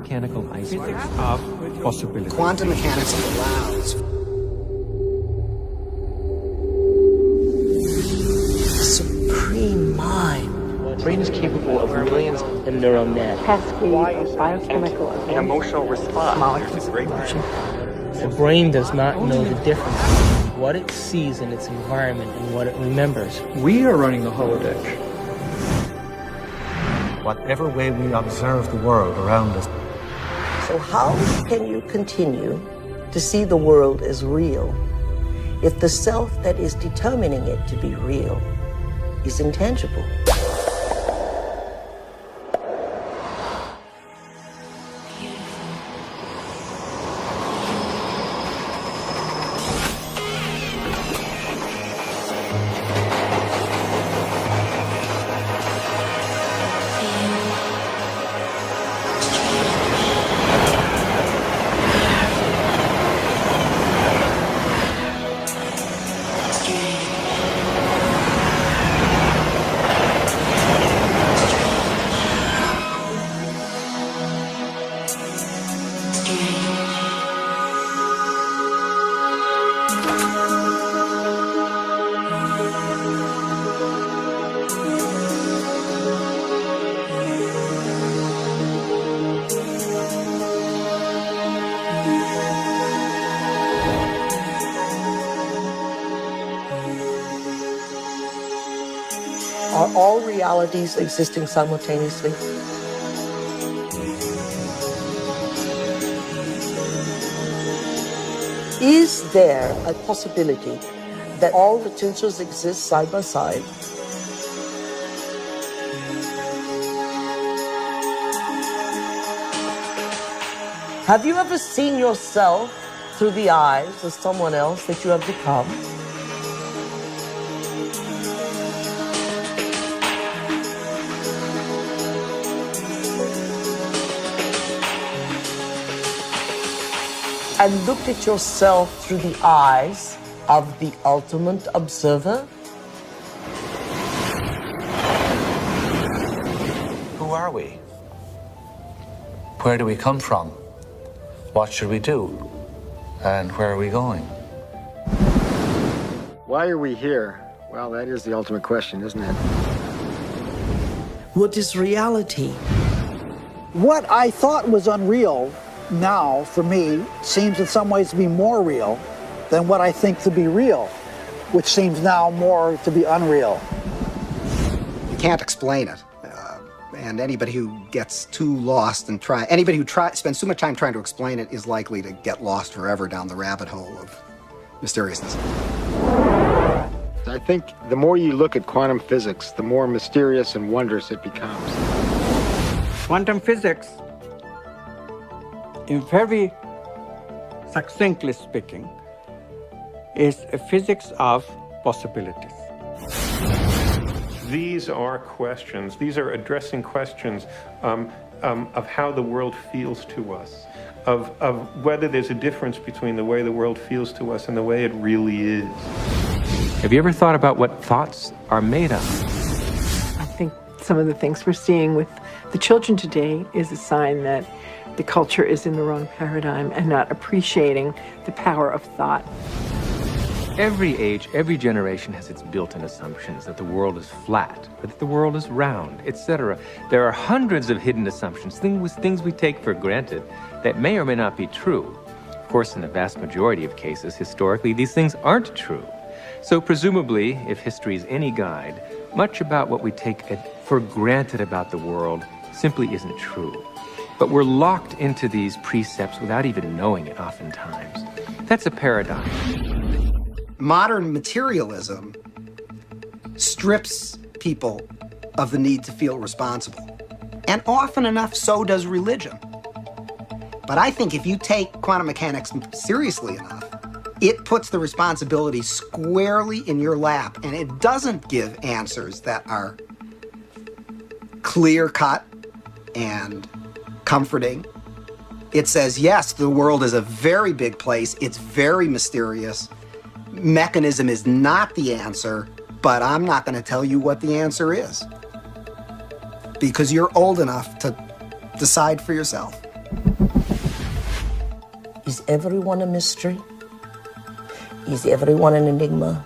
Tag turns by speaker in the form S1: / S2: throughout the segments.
S1: mechanical iceberg.
S2: Physics of possibility.
S3: Quantum mechanics allows supreme mind.
S4: The brain is capable of millions of neural nets.
S5: Cascade of biochemical
S4: An emotional response.
S5: molecules.
S4: The brain does not know the difference between what it sees in its environment and what it remembers.
S2: We are running the holodeck.
S6: Whatever way we observe the world around us.
S7: So how can you continue to see the world as real if the self that is determining it to be real is intangible? Are all realities existing simultaneously? Is there a possibility that all potentials exist side by side? Have you ever seen yourself through the eyes of someone else that you have become? And looked at yourself through the eyes of the ultimate observer?
S6: Who are we? Where do we come from? What should we do? And where are we going?
S8: Why are we here? Well, that is the ultimate question, isn't it?
S7: What is reality?
S9: What I thought was unreal now, for me, seems in some ways to be more real than what I think to be real, which seems now more to be unreal.
S3: You can't explain it. And anybody who gets too lost and anybody who spends too much time trying to explain it is likely to get lost forever down the rabbit hole of mysteriousness.
S8: I think the more you look at quantum physics, the more mysterious and wondrous it becomes.
S2: Quantum physics, in very succinctly speaking, is a physics of possibilities.
S10: These are questions. These are addressing questions of how the world feels to us, of whether there's a difference between the way the world feels to us and the way it really is.
S1: Have you ever thought about what thoughts are made of?
S5: I think some of the things we're seeing with the children today is a sign that the culture is in the wrong paradigm and not appreciating the power of thought.
S1: Every age, every generation has its built-in assumptions that the world is flat, or that the world is round, etc. There are hundreds of hidden assumptions, things we take for granted that may or may not be true. Of course, in the vast majority of cases, historically, these things aren't true. So presumably, if history is any guide, much about what we take for granted about the world simply isn't true. But we're locked into these precepts without even knowing it oftentimes. That's a paradox.
S3: Modern materialism strips people of the need to feel responsible. And often enough, so does religion. But I think if you take quantum mechanics seriously enough, it puts the responsibility squarely in your lap, and it doesn't give answers that are clear-cut and comforting. It says, yes, the world is a very big place. It's very mysterious. Mechanism is not the answer, but I'm not going to tell you what the answer is, because you're old enough to decide for yourself.
S7: Is everyone a mystery? Is everyone an enigma?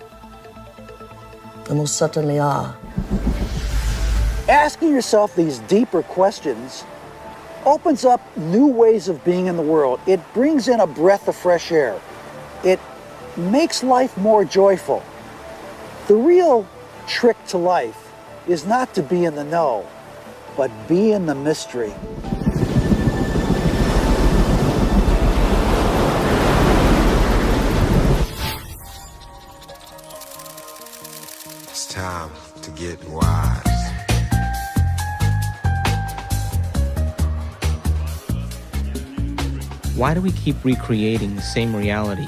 S7: They most certainly are.
S9: Asking yourself these deeper questions opens up new ways of being in the world. It brings in a breath of fresh air. It makes life more joyful. The real trick to life is not to be in the know, but be in the mystery.
S11: It's time to get wise.
S4: Why do we keep recreating the same reality?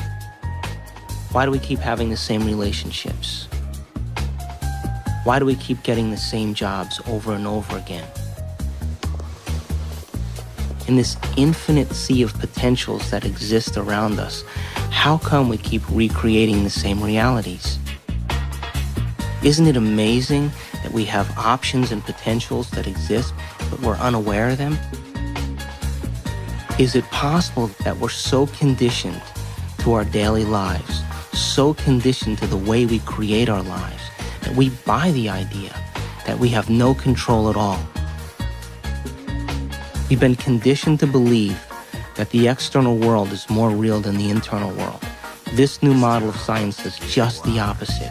S4: Why do we keep having the same relationships? Why do we keep getting the same jobs over and over again? In this infinite sea of potentials that exist around us, how come we keep recreating the same realities? Isn't it amazing that we have options and potentials that exist, but we're unaware of them? Is it possible that we're so conditioned to our daily lives, so conditioned to the way we create our lives, that we buy the idea that we have no control at all? We've been conditioned to believe that the external world is more real than the internal world. This new model of science says just the opposite.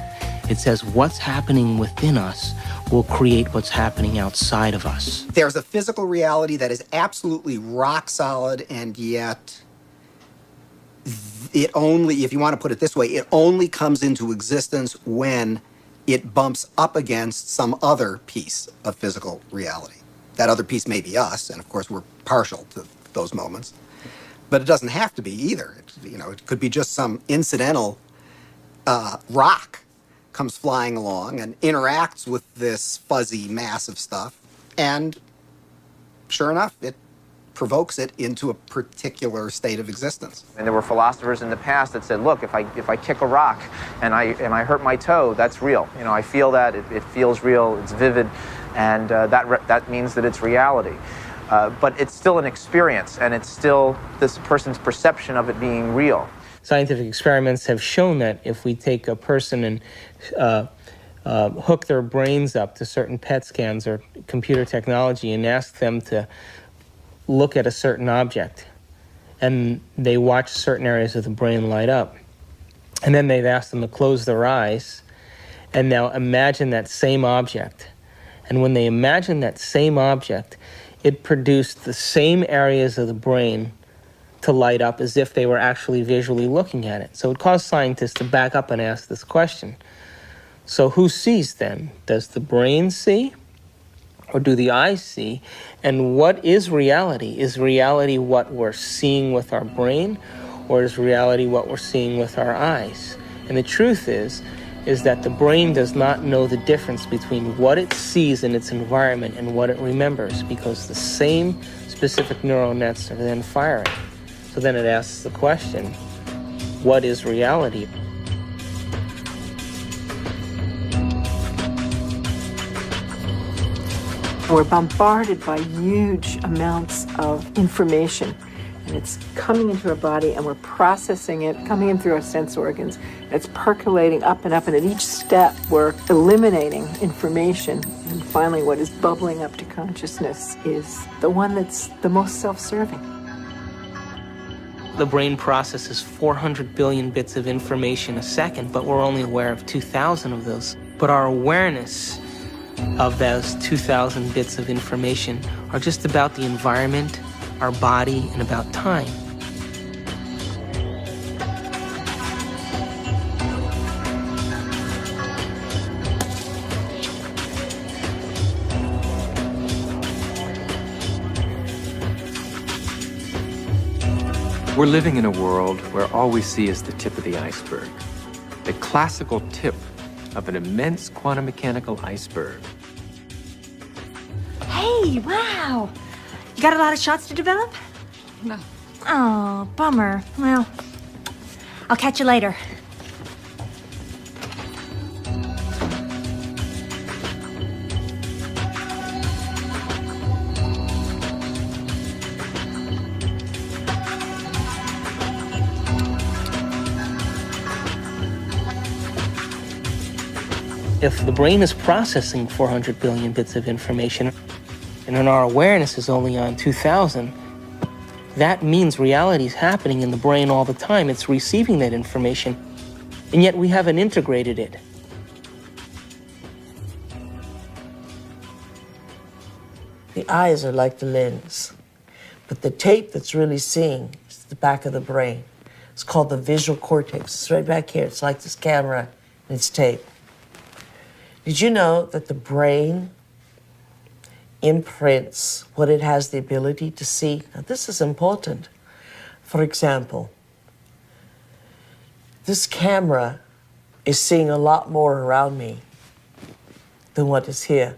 S4: It says what's happening within us will create what's happening outside of us.
S3: There's a physical reality that is absolutely rock solid, and yet it only, if you want to put it this way, it only comes into existence when it bumps up against some other piece of physical reality. That other piece may be us, and of course we're partial to those moments, but it doesn't have to be either. It could be just some incidental rock comes flying along and interacts with this fuzzy mass of stuff, and sure enough, it provokes it into a particular state of existence.
S12: And there were philosophers in the past that said, look, if I kick a rock and I hurt my toe, that's real. I feel that, it feels real, it's vivid, and that means that it's reality. But it's still an experience, and it's still this person's perception of it being real.
S4: Scientific experiments have shown that if we take a person and hook their brains up to certain PET scans or computer technology and ask them to look at a certain object, and they watch certain areas of the brain light up, and then they've asked them to close their eyes and now imagine that same object. And when they imagine that same object, it produced the same areas of the brain to light up as if they were actually visually looking at it. So it caused scientists to back up and ask this question. So who sees then? Does the brain see? Or do the eyes see? And what is reality? Is reality what we're seeing with our brain? Or is reality what we're seeing with our eyes? And the truth is that the brain does not know the difference between what it sees in its environment and what it remembers, because the same specific neural nets are then firing. So then it asks the question, what is reality?
S5: We're bombarded by huge amounts of information, and it's coming into our body, and we're processing it, coming in through our sense organs, and it's percolating up, and at each step we're eliminating information, and finally what is bubbling up to consciousness is the one that's the most self-serving.
S4: The brain processes 400 billion bits of information a second, but we're only aware of 2,000 of those. But our awareness of those 2,000 bits of information are just about the environment, our body, and about time.
S1: We're living in a world where all we see is the tip of the iceberg. The classical tip of an immense quantum mechanical iceberg.
S13: Hey, wow! You got a lot of shots to develop?
S14: No.
S13: Oh, bummer. Well, I'll catch you later.
S4: If the brain is processing 400 billion bits of information, and then our awareness is only on 2,000, that means reality is happening in the brain all the time. It's receiving that information, and yet we haven't integrated it.
S7: The eyes are like the lens, but the tape that's really seeing is the back of the brain. It's called the visual cortex. It's right back here. It's like this camera, and it's tape. Did you know that the brain imprints what it has the ability to see? Now, this is important. For example, this camera is seeing a lot more around me than what is here,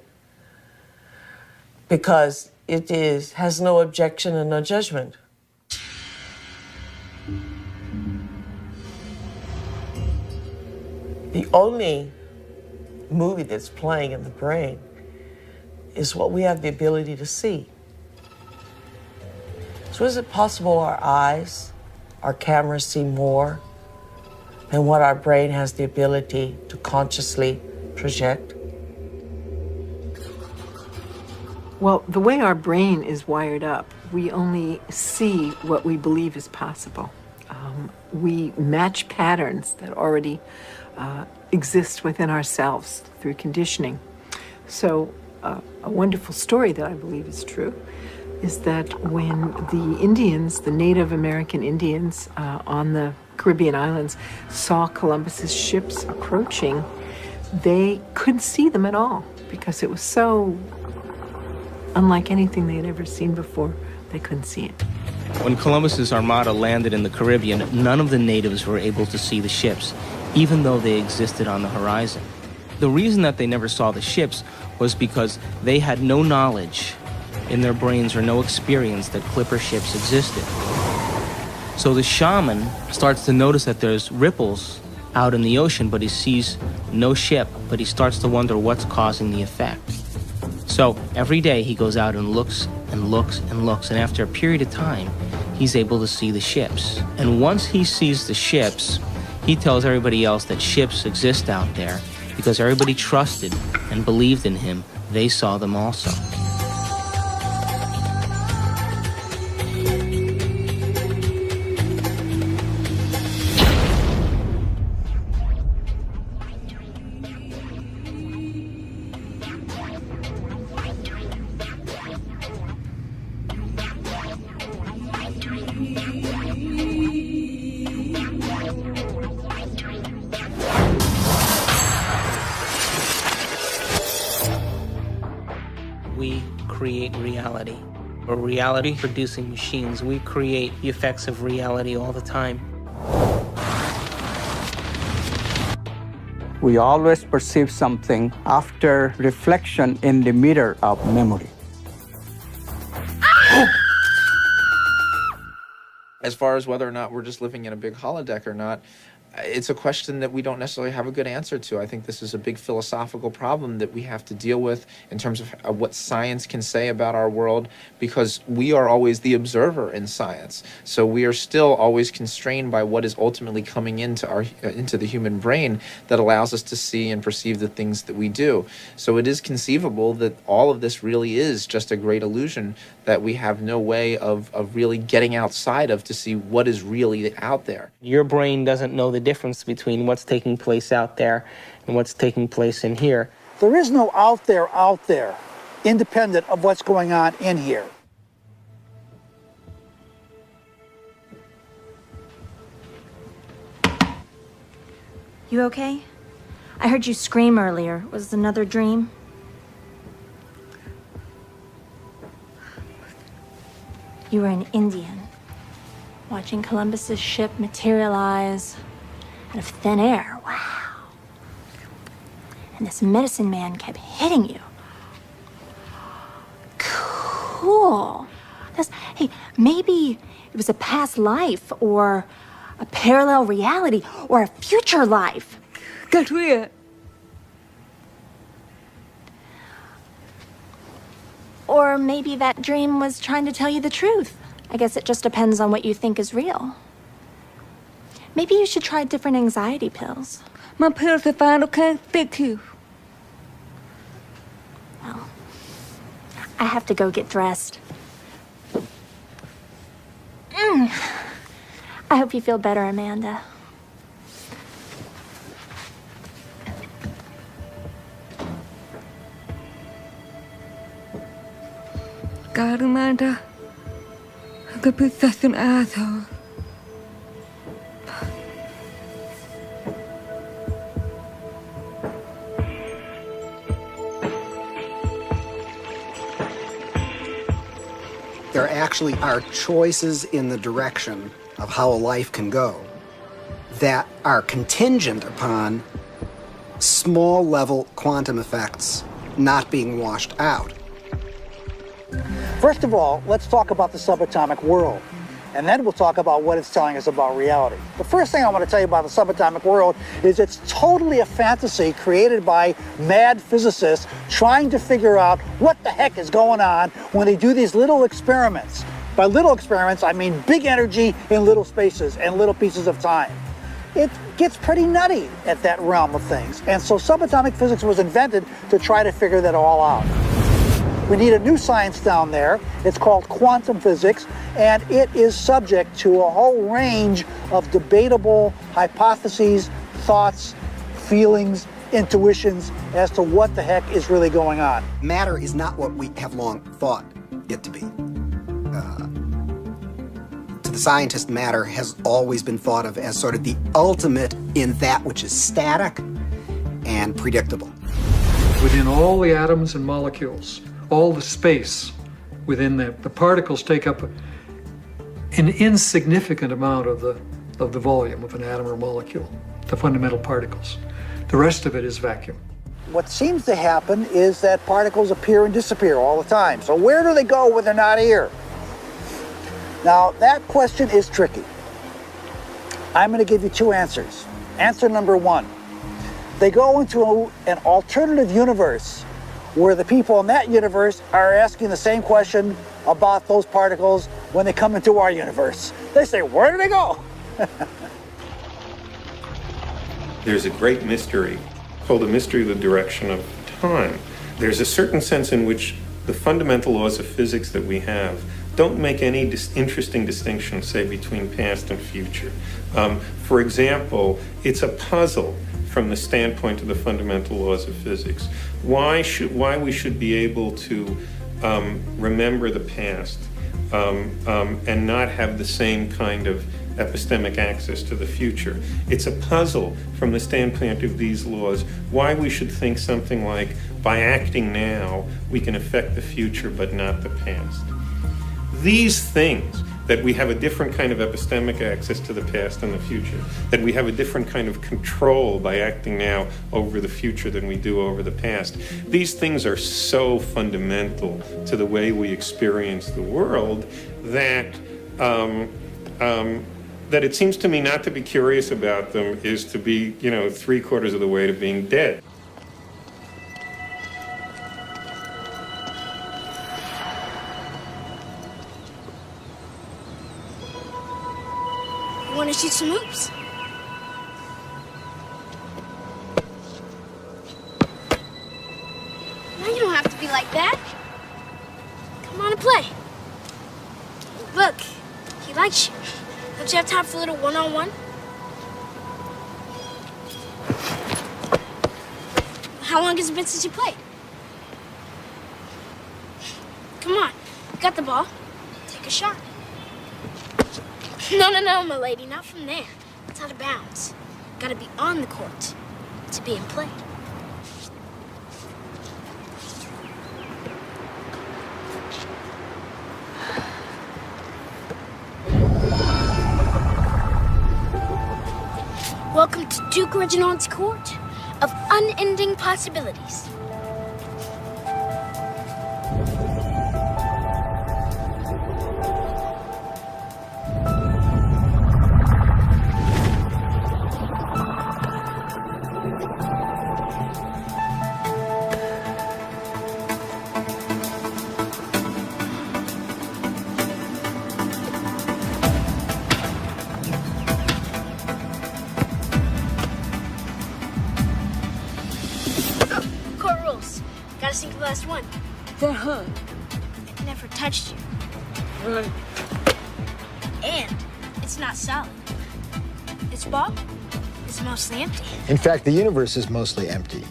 S7: because it has no objection and no judgment. The only movie that's playing in the brain is what we have the ability to see. So is it possible our eyes, our cameras see more than what our brain has the ability to consciously project?
S5: Well, the way our brain is wired up, we only see what we believe is possible. We match patterns that already exist within ourselves through conditioning. So a wonderful story that I believe is true is that when the Indians, the Native American Indians on the Caribbean islands saw Columbus's ships approaching, they couldn't see them at all because it was so unlike anything they had ever seen before. They couldn't see it.
S4: When Columbus's armada landed in the Caribbean, none of the natives were able to see the ships, even though they existed on the horizon. The reason that they never saw the ships was because they had no knowledge in their brains or no experience that clipper ships existed. So the shaman starts to notice that there's ripples out in the ocean, but he sees no ship, but he starts to wonder what's causing the effect. So every day he goes out and looks and looks and looks, and after a period of time, he's able to see the ships. And once he sees the ships, he tells everybody else that ships exist out there because everybody trusted and believed in him. They saw them also. We create reality. We're reality-producing machines. We create the effects of reality all the time.
S2: We always perceive something after reflection in the mirror of memory.
S12: As far as whether or not we're just living in a big holodeck or not, it's a question that we don't necessarily have a good answer to. I think this is a big philosophical problem that we have to deal with in terms of what science can say about our world, because we are always the observer in science. So we are still always constrained by what is ultimately coming into the human brain that allows us to see and perceive the things that we do. So it is conceivable that all of this really is just a great illusion that we have no way of really getting outside of to see what is really out there.
S4: Your brain doesn't know the difference between what's taking place out there and what's taking place in here.
S9: There is no out there, independent of what's going on in here.
S13: You okay? I heard you scream earlier. Was it another dream? You were an Indian, watching Columbus's ship materialize out of thin air. Wow. And this medicine man kept hitting you. Cool. Hey, maybe it was a past life or a parallel reality or a future life.
S5: Got weird.
S13: Or maybe that dream was trying to tell you the truth. I guess it just depends on what you think is real. Maybe you should try different anxiety pills.
S14: My pills are fine, okay? Thank you.
S13: I have to go get dressed. I hope you feel better, Amanda.
S14: God, Amanda, I could be such an asshole.
S3: There actually are choices in the direction of how a life can go that are contingent upon small-level quantum effects not being washed out.
S9: First of all, let's talk about the subatomic world, and then we'll talk about what it's telling us about reality. The first thing I want to tell you about the subatomic world is it's totally a fantasy created by mad physicists trying to figure out what the heck is going on when they do these little experiments. By little experiments, I mean big energy in little spaces and little pieces of time. It gets pretty nutty at that realm of things, and so subatomic physics was invented to try to figure that all out. We need a new science down there. It's called quantum physics, and it is subject to a whole range of debatable hypotheses, thoughts, feelings, intuitions as to what the heck is really going on.
S3: Matter is not what we have long thought it to be. To the scientist, matter has always been thought of as sort of the ultimate in that which is static and predictable.
S15: Within all the atoms and molecules, all the space within them, the particles take up an insignificant amount of the volume of an atom or molecule, the fundamental particles. The rest of it is vacuum.
S9: What seems to happen is that particles appear and disappear all the time. So where do they go when they're not here? Now, that question is tricky. I'm going to give you two answers. Answer number one, they go into an alternative universe where the people in that universe are asking the same question about those particles when they come into our universe. They say, where do they go?
S10: There's a great mystery called the mystery of the direction of time. There's a certain sense in which the fundamental laws of physics that we have don't make any interesting distinction, say, between past and future. For example, it's a puzzle from the standpoint of the fundamental laws of physics. Why we should be able to remember the past and not have the same kind of epistemic access to the future. It's a puzzle from the standpoint of these laws, why we should think something like, by acting now, we can affect the future but not the past. These things, that we have a different kind of epistemic access to the past and the future, that we have a different kind of control by acting now over the future than we do over the past. These things are so fundamental to the way we experience the world that that it seems to me not to be curious about them is to be, 3/4 of the way to being dead.
S16: Want to shoot some hoops? No, you don't have to be like that. Come on and play. Look, he likes you. Don't you have time for a little one-on-one? How long has it been since you played? Come on, you got the ball. Take a shot. No, my lady, not from there. It's out of bounds. Gotta be on the court to be in play. Welcome to Duke Reginald's court of unending possibilities.
S14: They're hard.
S16: never touched you.
S14: Right.
S16: And it's not solid. This ball is mostly empty.
S8: In fact, the universe is mostly empty.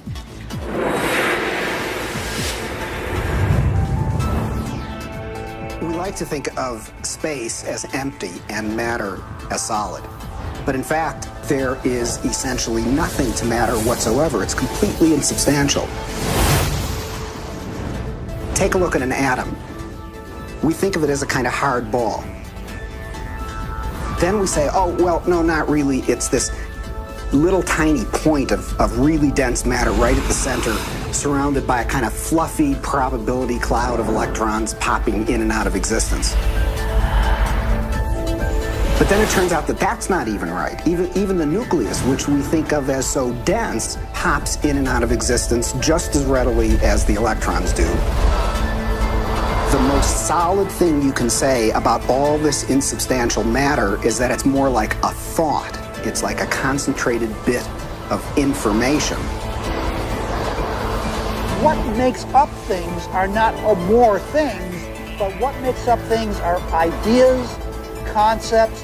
S3: We like to think of space as empty and matter as solid. But in fact, there is essentially nothing to matter whatsoever. It's completely insubstantial. Take a look at an atom. We think of it as a kind of hard ball. Then we say, oh, well, no, not really. It's this little tiny point of really dense matter right at the center, surrounded by a kind of fluffy probability cloud of electrons popping in and out of existence. But then it turns out that that's not even right. Even the nucleus, which we think of as so dense, hops in and out of existence just as readily as the electrons do. The most solid thing you can say about all this insubstantial matter is that it's more like a thought. It's like a concentrated bit of information.
S9: What makes up things are not more things, but what makes up things are ideas, concepts,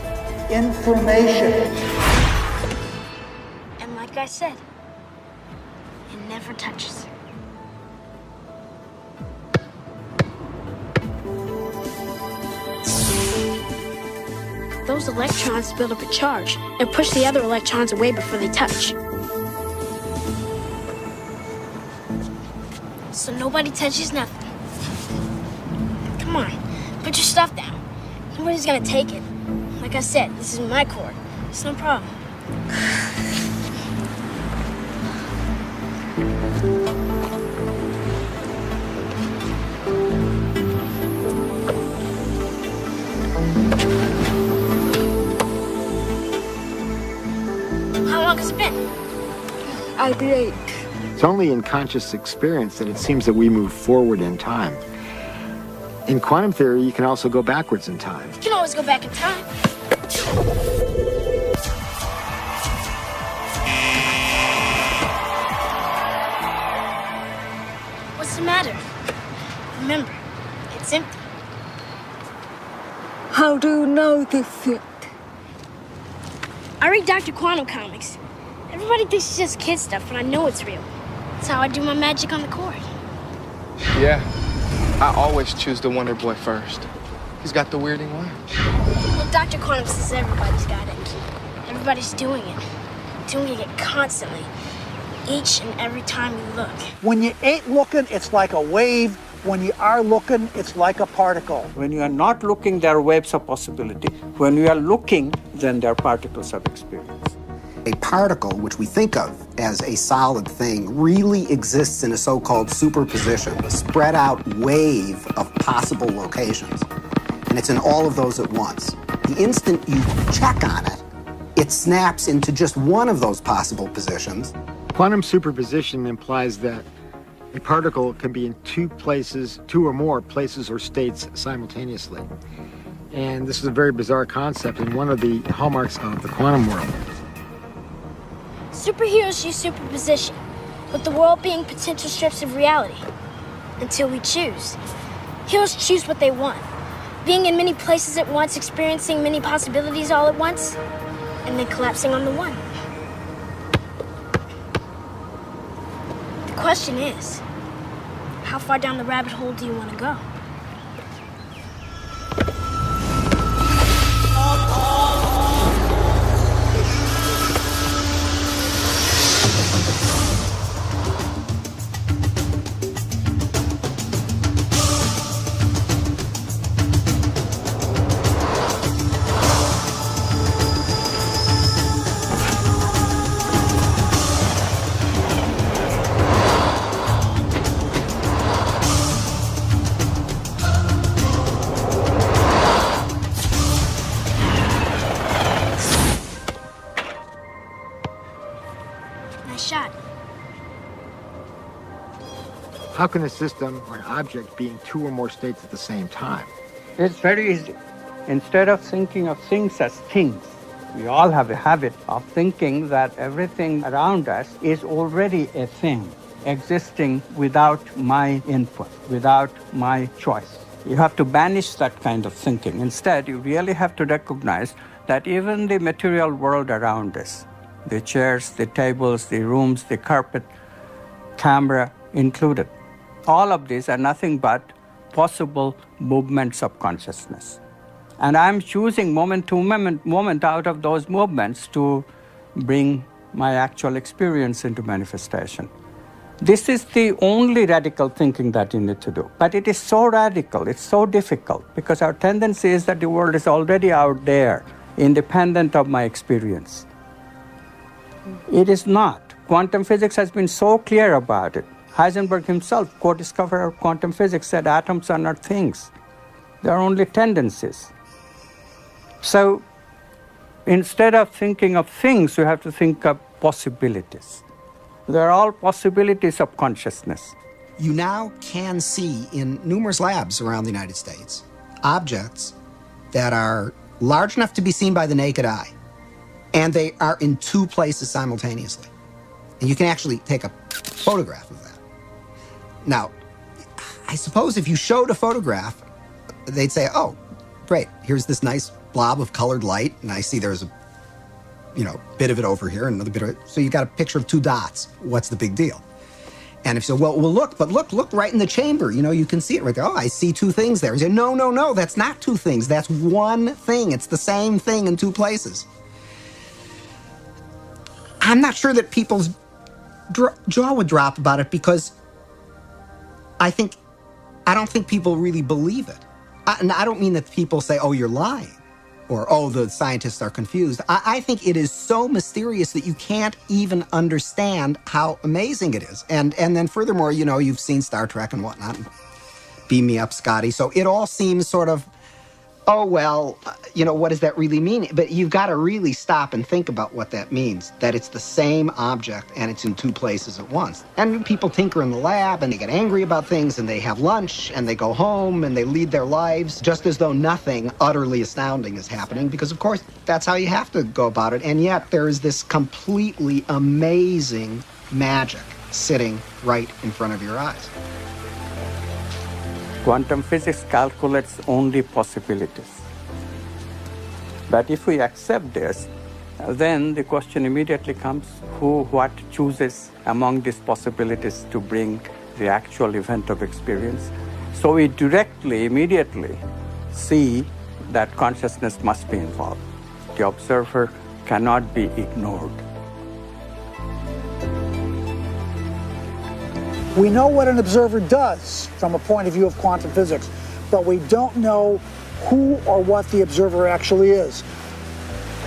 S9: information.
S16: And like I said, it never touches. Those electrons build up a charge and push the other electrons away before they touch. So nobody touches nothing. Come on, put your stuff down. Nobody's gonna take it. Like I said, this is my court. It's no problem. How long has it been?
S14: I'll be late.
S8: It's only in conscious experience that it seems that we move forward in time. In quantum theory, you can also go backwards in time.
S16: You can always go back in time. What's the matter? Remember, it's empty.
S14: How do you know this yet?
S16: I read Dr. Quantum comics. Everybody thinks it's just kid stuff, but I know it's real. That's how I do my magic on the court.
S17: Yeah, I always choose the Wonder Boy first. He's got the weirding way.
S16: Well, Dr. Quantum says everybody's got it. Everybody's doing it constantly. Each and every time you look.
S9: When you ain't looking, it's like a wave. When you are looking, it's like a particle. When you are not looking, there are waves of possibility. When you are looking, then there are particles of experience.
S3: A particle, which we think of as a solid thing, really exists in a so-called superposition, a spread out wave of possible locations. And it's in all of those at once. The instant you check on it, it snaps into just one of those possible positions.
S8: Quantum superposition implies that a particle can be in two or more places or states simultaneously. And this is a very bizarre concept and one of the hallmarks of the quantum world.
S16: Superheroes use superposition, with the world being potential strips of reality. Until we choose. Heroes choose what they want. Being in many places at once, experiencing many possibilities all at once, and then collapsing on the one. The question is, how far down the rabbit hole do you want to go?
S8: How can a system or an object be in two or more states at the same time?
S2: It's very easy. Instead of thinking of things as things, we all have a habit of thinking that everything around us is already a thing, existing without my input, without my choice. You have to banish that kind of thinking. Instead, you really have to recognize that even the material world around us, the chairs, the tables, the rooms, the carpet, camera included, all of these are nothing but possible movements of consciousness. And I'm choosing moment to moment out of those movements to bring my actual experience into manifestation. This is the only radical thinking that you need to do. But it is so radical, it's so difficult, because our tendency is that the world is already out there, independent of my experience. It is not. Quantum physics has been so clear about it. Heisenberg himself, co-discoverer of quantum physics, said atoms are not things. They are only tendencies. So instead of thinking of things, you have to think of possibilities. They're all possibilities of consciousness.
S3: You now can see in numerous labs around the United States objects that are large enough to be seen by the naked eye, and they are in two places simultaneously. And you can actually take a photograph of that. Now, I suppose if you showed a photograph, they'd say, oh, great, here's this nice blob of colored light, and I see there's a bit of it over here, and another bit of it. So you got a picture of two dots. What's the big deal? And if so, well, look right in the chamber. You can see it right there. Oh, I see two things there. You say, no, that's not two things. That's one thing. It's the same thing in two places. I'm not sure that people's jaw would drop about it, because I don't think people really believe it. And I don't mean that people say, oh, you're lying, or, oh, the scientists are confused. I think it is so mysterious that you can't even understand how amazing it is. And then furthermore, you've seen Star Trek and whatnot. Beam me up, Scotty. So it all seems sort of, oh, well, what does that really mean? But you've got to really stop and think about what that means, that it's the same object and it's in two places at once. And people tinker in the lab and they get angry about things and they have lunch and they go home and they lead their lives just as though nothing utterly astounding is happening, because, of course, that's how you have to go about it. And yet there is this completely amazing magic sitting right in front of your eyes.
S2: Quantum physics calculates only possibilities. But if we accept this, then the question immediately comes, what chooses among these possibilities to bring the actual event of experience? So we immediately see that consciousness must be involved. The observer cannot be ignored.
S9: We know what an observer does from a point of view of quantum physics, but we don't know who or what the observer actually is.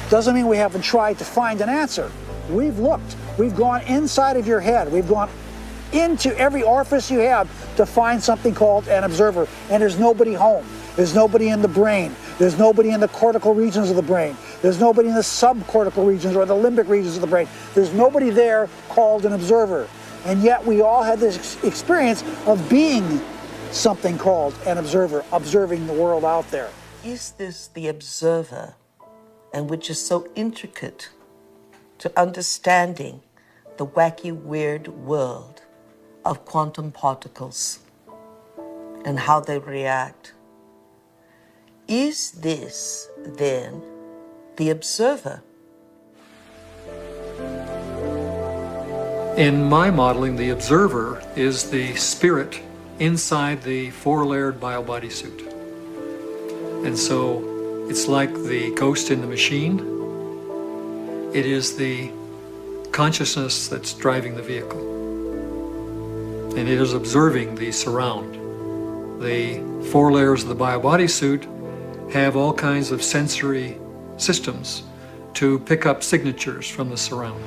S9: Doesn't mean we haven't tried to find an answer. We've looked. We've gone inside of your head. We've gone into every orifice you have to find something called an observer, and there's nobody home. There's nobody in the brain. There's nobody in the cortical regions of the brain. There's nobody in the subcortical regions or the limbic regions of the brain. There's nobody there called an observer. And yet we all had this experience of being something called an observer, observing the world out there.
S7: Is this the observer, and which is so intricate to understanding the wacky, weird world of quantum particles and how they react? Is this, then, the observer?
S15: In my modeling, the observer is the spirit inside the four-layered bio-body suit. And so it's like the ghost in the machine. It is the consciousness that's driving the vehicle. And it is observing the surround. The four layers of the bio-body suit have all kinds of sensory systems to pick up signatures from the surround.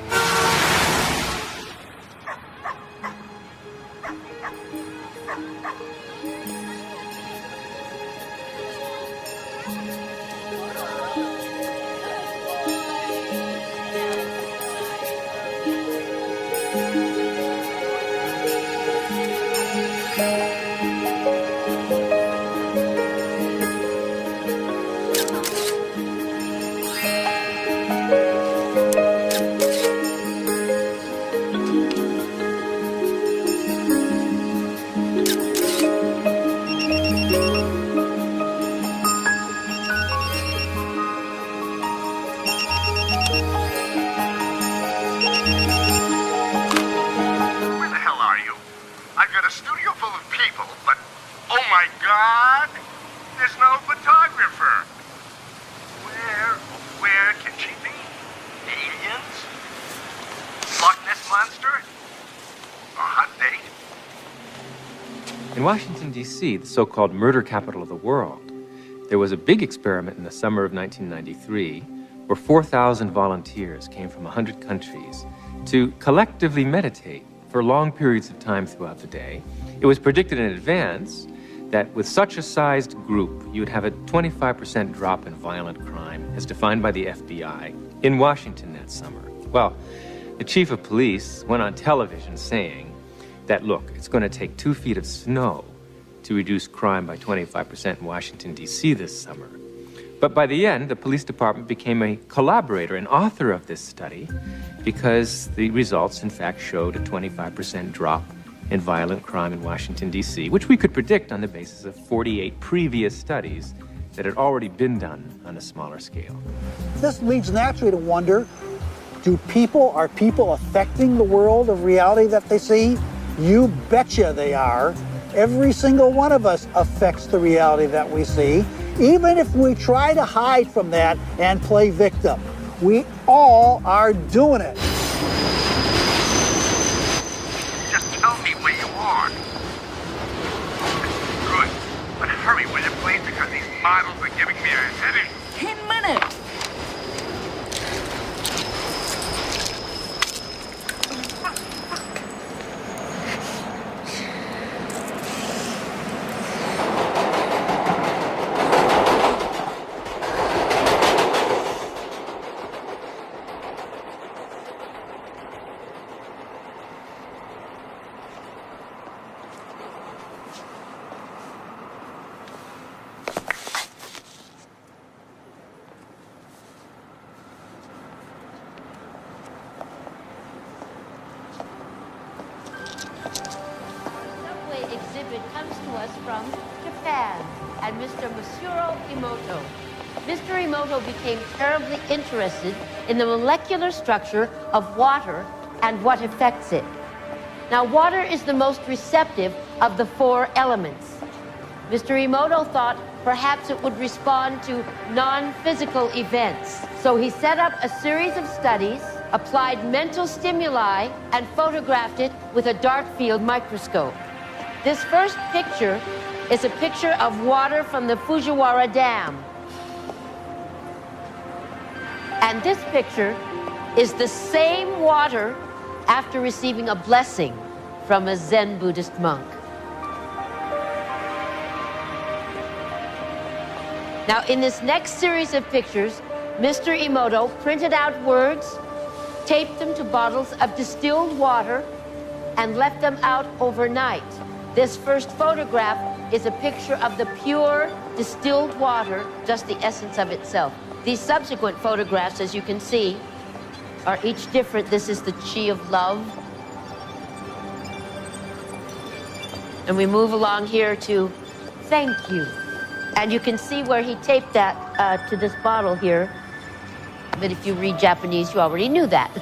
S1: In Washington, D.C., the so-called murder capital of the world, there was a big experiment in the summer of 1993 where 4,000 volunteers came from 100 countries to collectively meditate for long periods of time throughout the day. It was predicted in advance that with such a sized group, you would have a 25% drop in violent crime, as defined by the FBI, in Washington that summer. Well, the chief of police went on television saying that, look, it's going to take 2 feet of snow to reduce crime by 25% in Washington, D.C. this summer. But by the end, the police department became a collaborator and author of this study because the results, in fact, showed a 25% drop in violent crime in Washington, D.C., which we could predict on the basis of 48 previous studies that had already been done on a smaller scale.
S9: This leads naturally to wonder, are people affecting the world of reality that they see? You betcha they are. Every single one of us affects the reality that we see, even if we try to hide from that and play victim. We all are doing it.
S18: Just tell me where you are. Good. But hurry, will you please, because these models are giving me a headache.
S14: 10 minutes.
S19: Interested in the molecular structure of water and what affects it. Now, water is the most receptive of the 4 elements. Mr. Emoto thought perhaps it would respond to non-physical events. So he set up a series of studies, applied mental stimuli, and photographed it with a dark field microscope. This first picture is a picture of water from the Fujiwara Dam. And this picture is the same water after receiving a blessing from a Zen Buddhist monk. Now, in this next series of pictures, Mr. Emoto printed out words, taped them to bottles of distilled water, and left them out overnight. This first photograph is a picture of the pure distilled water, just the essence of itself. These subsequent photographs, as you can see, are each different. This is the chi of love. And we move along here to thank you. And you can see where he taped that to this bottle here. But if you read Japanese, you already knew that.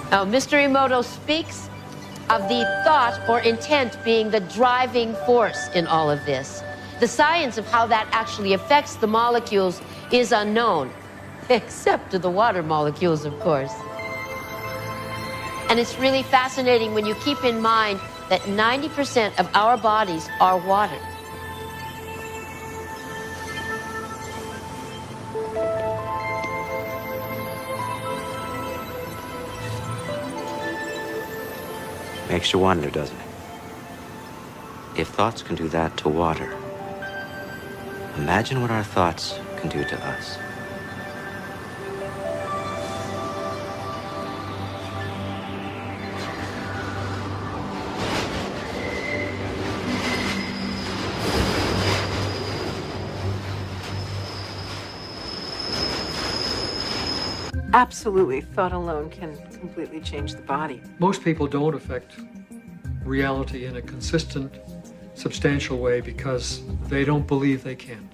S19: Now, Mr. Emoto speaks of the thought or intent being the driving force in all of this. The science of how that actually affects the molecules is unknown, except to the water molecules, of course. And it's really fascinating when you keep in mind that 90% of our bodies are water.
S20: Makes you wonder, doesn't it? If thoughts can do that to water, imagine what our thoughts can do to us.
S5: Absolutely. Thought alone can completely change the body.
S15: Most people don't affect reality in a consistent, substantial way because they don't believe they can.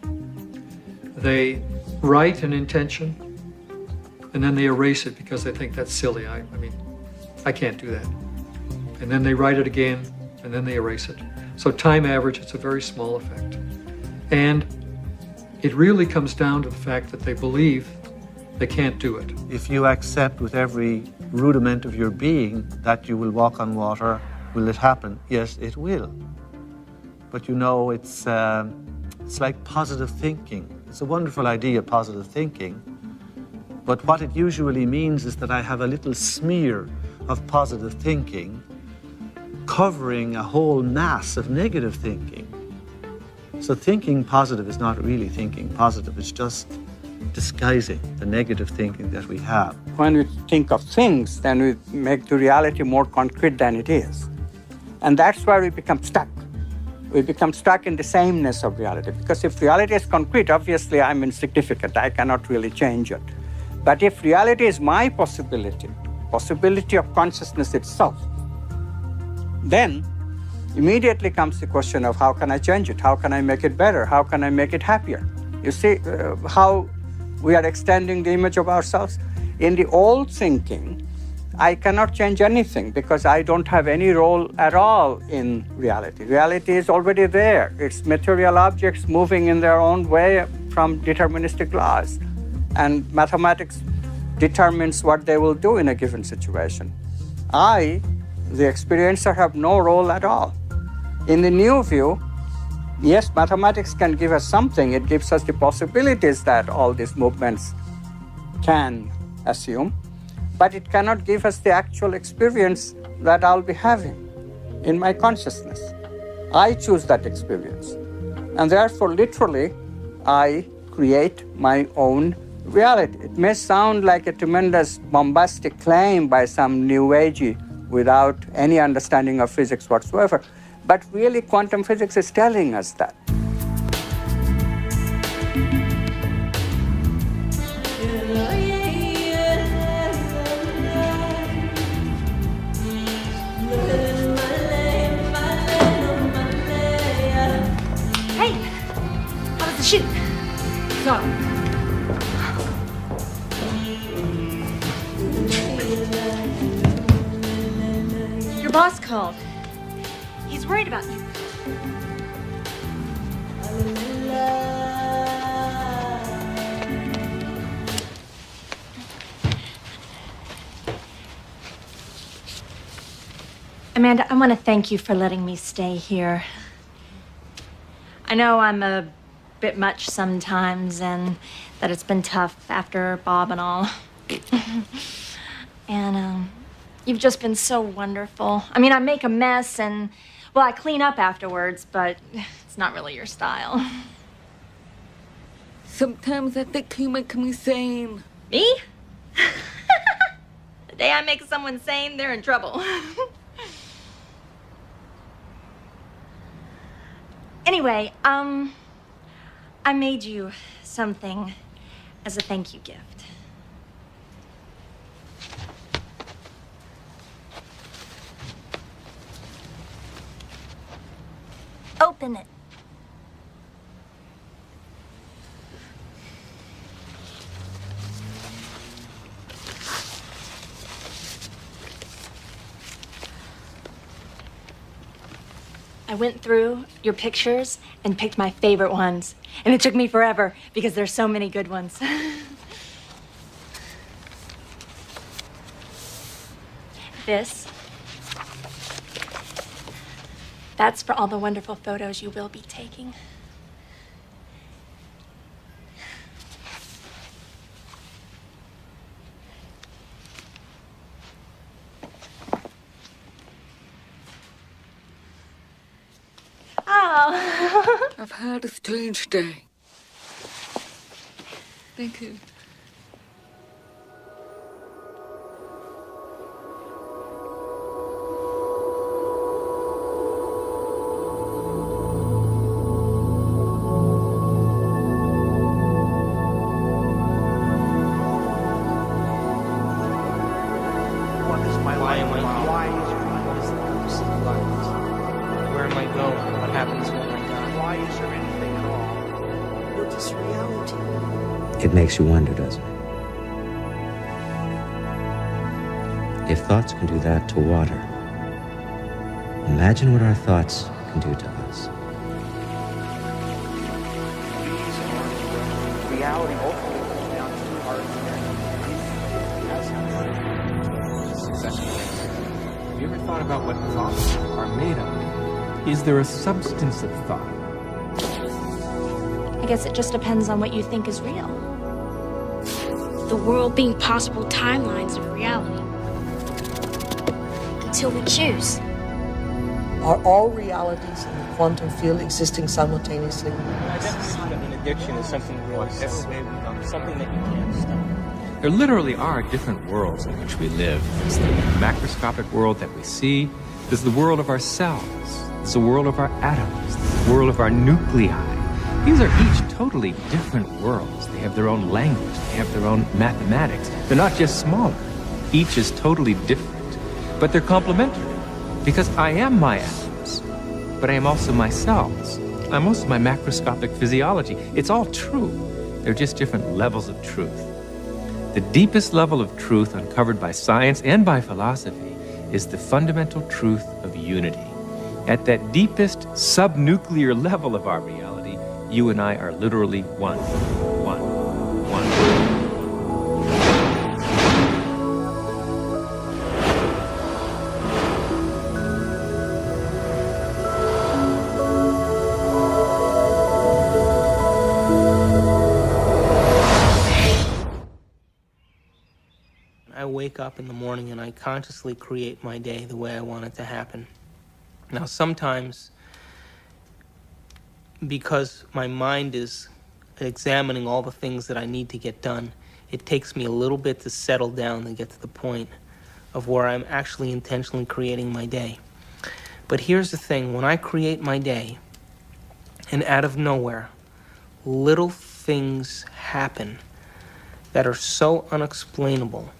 S15: They write an intention and then they erase it because they think that's silly. I mean, I can't do that. And then they write it again and then they erase it. So time average, it's a very small effect. And it really comes down to the fact that they believe they can't do it.
S21: If you accept with every rudiment of your being that you will walk on water Will it happen? Yes, it will. But you know, it's like positive thinking. It's a wonderful idea, positive thinking. But what it usually means is that I have a little smear of positive thinking covering a whole mass of negative thinking. So thinking positive is not really thinking positive. It's just disguising the negative thinking that we have.
S2: When we think of things, then we make the reality more concrete than it is. And that's where we become stuck. We become stuck in the sameness of reality. Because if reality is concrete, obviously I'm insignificant. I cannot really change it. But if reality is my possibility of consciousness itself, then immediately comes the question of how can I change it? How can I make it better? How can I make it happier? You see how we are extending the image of ourselves? In the old thinking, I cannot change anything because I don't have any role at all in reality. Reality is already there. It's material objects moving in their own way from deterministic laws. And mathematics determines what they will do in a given situation. I, the experiencer, have no role at all. In the new view, yes, mathematics can give us something. It gives us the possibilities that all these movements can assume, but it cannot give us the actual experience that I'll be having in my consciousness. I choose that experience. And therefore, literally, I create my own reality. It may sound like a tremendous bombastic claim by some new agey without any understanding of physics whatsoever, but really quantum physics is telling us that.
S13: Hey, how was the shoot? So. Your boss called. He's worried about you. Amanda, I want to thank you for letting me stay here. I know I'm a bit much sometimes and that it's been tough after Bob and all. And you've just been so wonderful. I mean, I make a mess and, well, I clean up afterwards, but it's not really your style.
S14: Sometimes I think you make me sane.
S13: Me? The day I make someone sane, they're in trouble. Anyway, I made you something as a thank you gift. Open it. I went through your pictures and picked my favorite ones. And it took me forever because there's so many good ones. That's for all the wonderful photos you will be taking. Oh.
S14: I've had a strange day. Thank you.
S20: It makes you wonder, doesn't it? If thoughts can do that to water, imagine what our thoughts can do to us.
S12: Reality ultimately comes down to our experience.
S1: Have you ever thought about what thoughts are made of? Is there a substance of thought?
S13: I guess it just depends on what you think is real.
S16: The world being possible timelines of reality. Until we choose.
S7: Are all realities in the quantum field existing simultaneously?
S4: I definitely think of an addiction as something really something that you can't stop.
S1: There literally are different worlds in which we live. There's the macroscopic world that we see. There's the world of our cells. There's the world of our atoms. There's the world of our nuclei. These are each totally different worlds. They have their own language. They have their own mathematics. They're not just smaller. Each is totally different. But they're complementary. Because I am my atoms. But I am also my cells. I'm also my macroscopic physiology. It's all true. They're just different levels of truth. The deepest level of truth uncovered by science and by philosophy is the fundamental truth of unity. At that deepest subnuclear level of our reality, you and I are literally one.
S4: I wake up in the morning and I consciously create my day the way I want it to happen. Now, sometimes, because my mind is examining all the things that I need to get done, it takes me a little bit to settle down and get to the point of where I'm actually intentionally creating my day. But here's the thing, when I create my day, and out of nowhere, little things happen that are so unexplainable,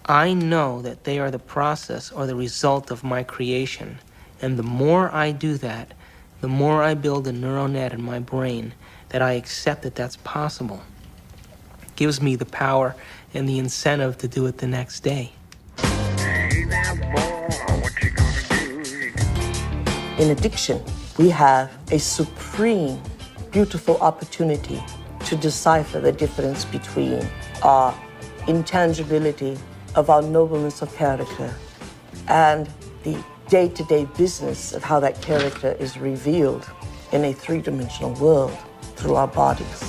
S4: I know that they are the process or the result of my creation. And the more I do that, the more I build a neural net in my brain that I accept that that's possible. It gives me the power and the incentive to do it the next day.
S7: In addiction, we have a supreme, beautiful opportunity to decipher the difference between our intangibility of our nobleness of character and the day-to-day business of how that character is revealed in a three-dimensional world through our bodies.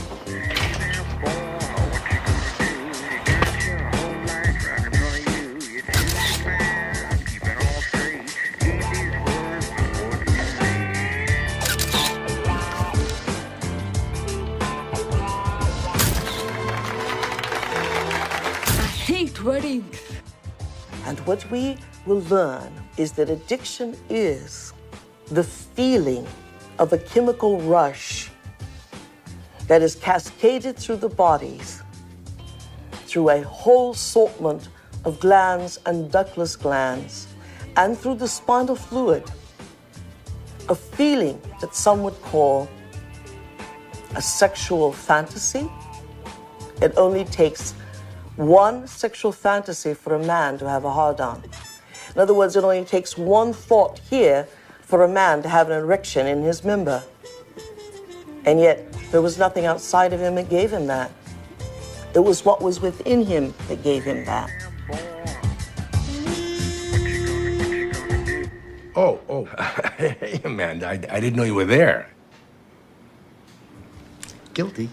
S14: Weddings.
S7: And what we will learn is that addiction is the feeling of a chemical rush that is cascaded through the bodies through a whole assortment of glands and ductless glands and through the spinal fluid, a feeling that some would call a sexual fantasy. It only takes one sexual fantasy for a man to have a hard-on. In other words, it only takes one thought here for a man to have an erection in his member. And yet, there was nothing outside of him that gave him that. It was what was within him that gave him that.
S6: Oh, hey, Amanda, I didn't know you were there. Guilty.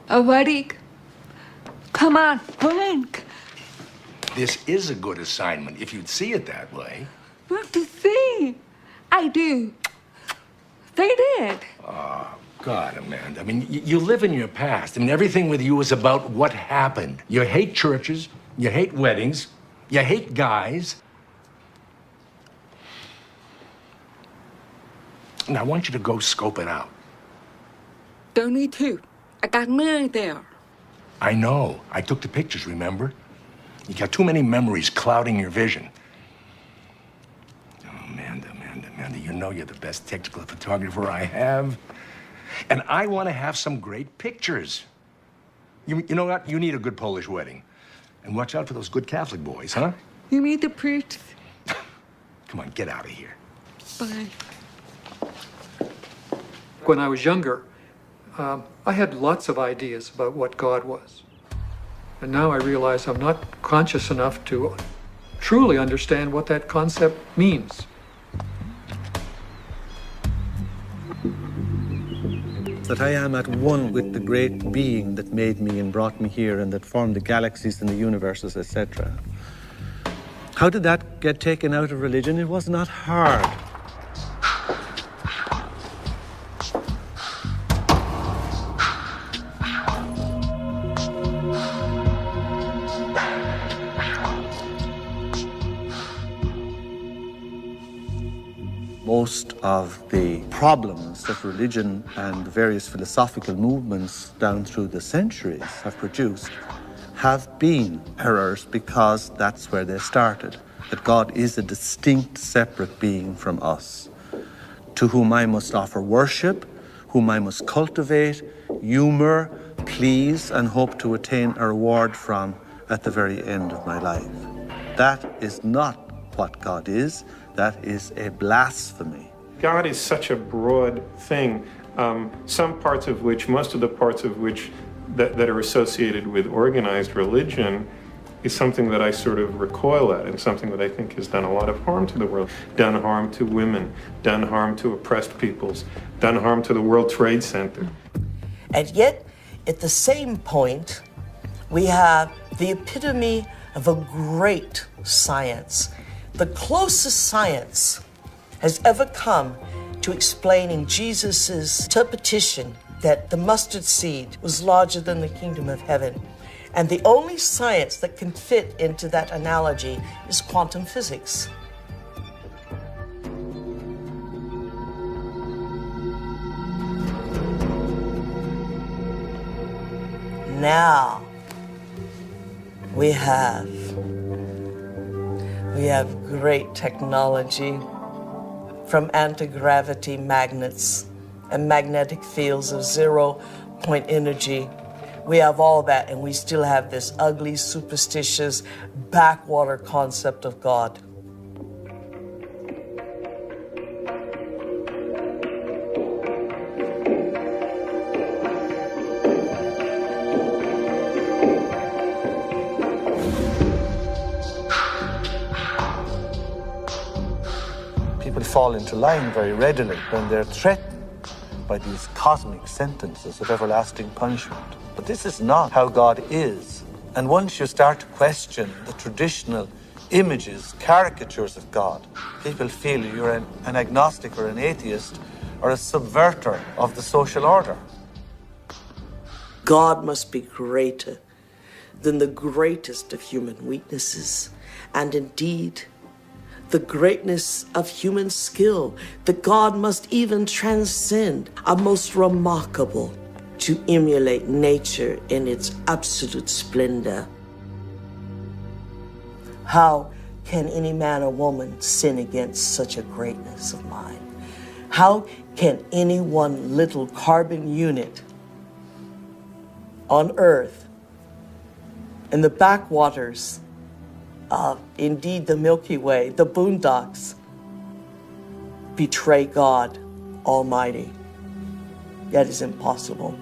S14: A wedding. Come on, blink.
S6: This is a good assignment, if you'd see it that way.
S14: What to see? I do. They did.
S6: Oh, God, Amanda. I mean, you live in your past. I mean, everything with you is about what happened. You hate churches, you hate weddings, you hate guys. Now, I want you to go scope it out.
S14: Don't need to. I got money there.
S6: I know. I took the pictures, remember? You got too many memories clouding your vision. Oh, Amanda, you know you're the best technical photographer I have. And I want to have some great pictures. You know what? You need a good Polish wedding. And watch out for those good Catholic boys, huh?
S14: You need the priest.
S6: Come on, get out of here.
S14: Bye.
S15: When I was younger, I had lots of ideas about what God was. And now I realize I'm not conscious enough to truly understand what that concept means.
S21: That I am at one with the great being that made me and brought me here and that formed the galaxies and the universes, etc. How did that get taken out of religion? It was not hard. Most of the problems that religion and the various philosophical movements down through the centuries have produced have been errors because that's where they started. That God is a distinct, separate being from us, to whom I must offer worship, whom I must cultivate, humor, please, and hope to attain a reward from at the very end of my life. That is not what God is. That is a blasphemy.
S10: God is such a broad thing, some parts of which, most of the parts of which that are associated with organized religion is something that I sort of recoil at and something that I think has done a lot of harm to the world, done harm to women, done harm to oppressed peoples, done harm to the World Trade Center.
S7: And yet, at the same point, we have the epitome of a great science. The closest science has ever come to explaining Jesus' interpretation that the mustard seed was larger than the kingdom of heaven. And the only science that can fit into that analogy is quantum physics. Now, we have great technology, from anti-gravity magnets and magnetic fields of zero-point energy. We have all that, and we still have this ugly, superstitious, backwater concept of God.
S21: Fall into line very readily when they're threatened by these cosmic sentences of everlasting punishment. But this is not how God is. And once you start to question the traditional images, caricatures of God, people feel you're an agnostic or an atheist or a subverter of the social order.
S7: God must be greater than the greatest of human weaknesses, and indeed, the greatness of human skill, that God must even transcend, are most remarkable to emulate nature in its absolute splendor. How can any man or woman sin against such a greatness of mind? How can any one little carbon unit on Earth, in the backwaters of, indeed, the Milky Way, the boondocks, betray God Almighty? That is impossible.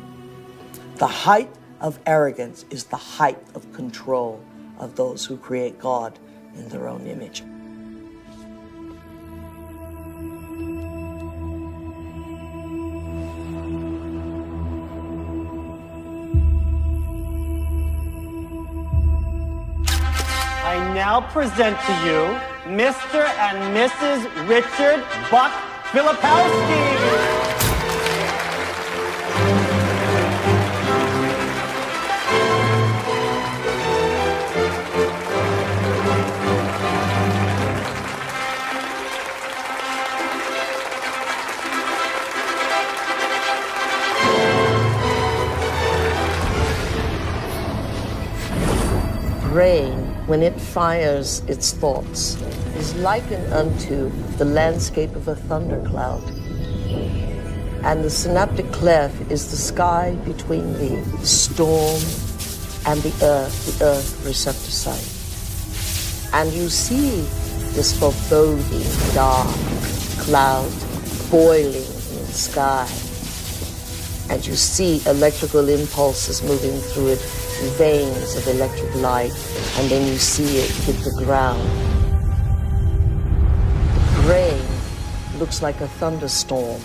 S7: The height of arrogance is the height of control of those who create God in their own image.
S11: I now present to you Mr. and Mrs. Richard Buck Filipowski.
S7: Brain, when it fires its thoughts, is likened unto the landscape of a thundercloud. And the synaptic cleft is the sky between the storm and the earth receptor site. And you see this foreboding dark cloud boiling in the sky. And you see electrical impulses moving through it veins of electric light, and then you see it hit the ground. The brain looks like a thunderstorm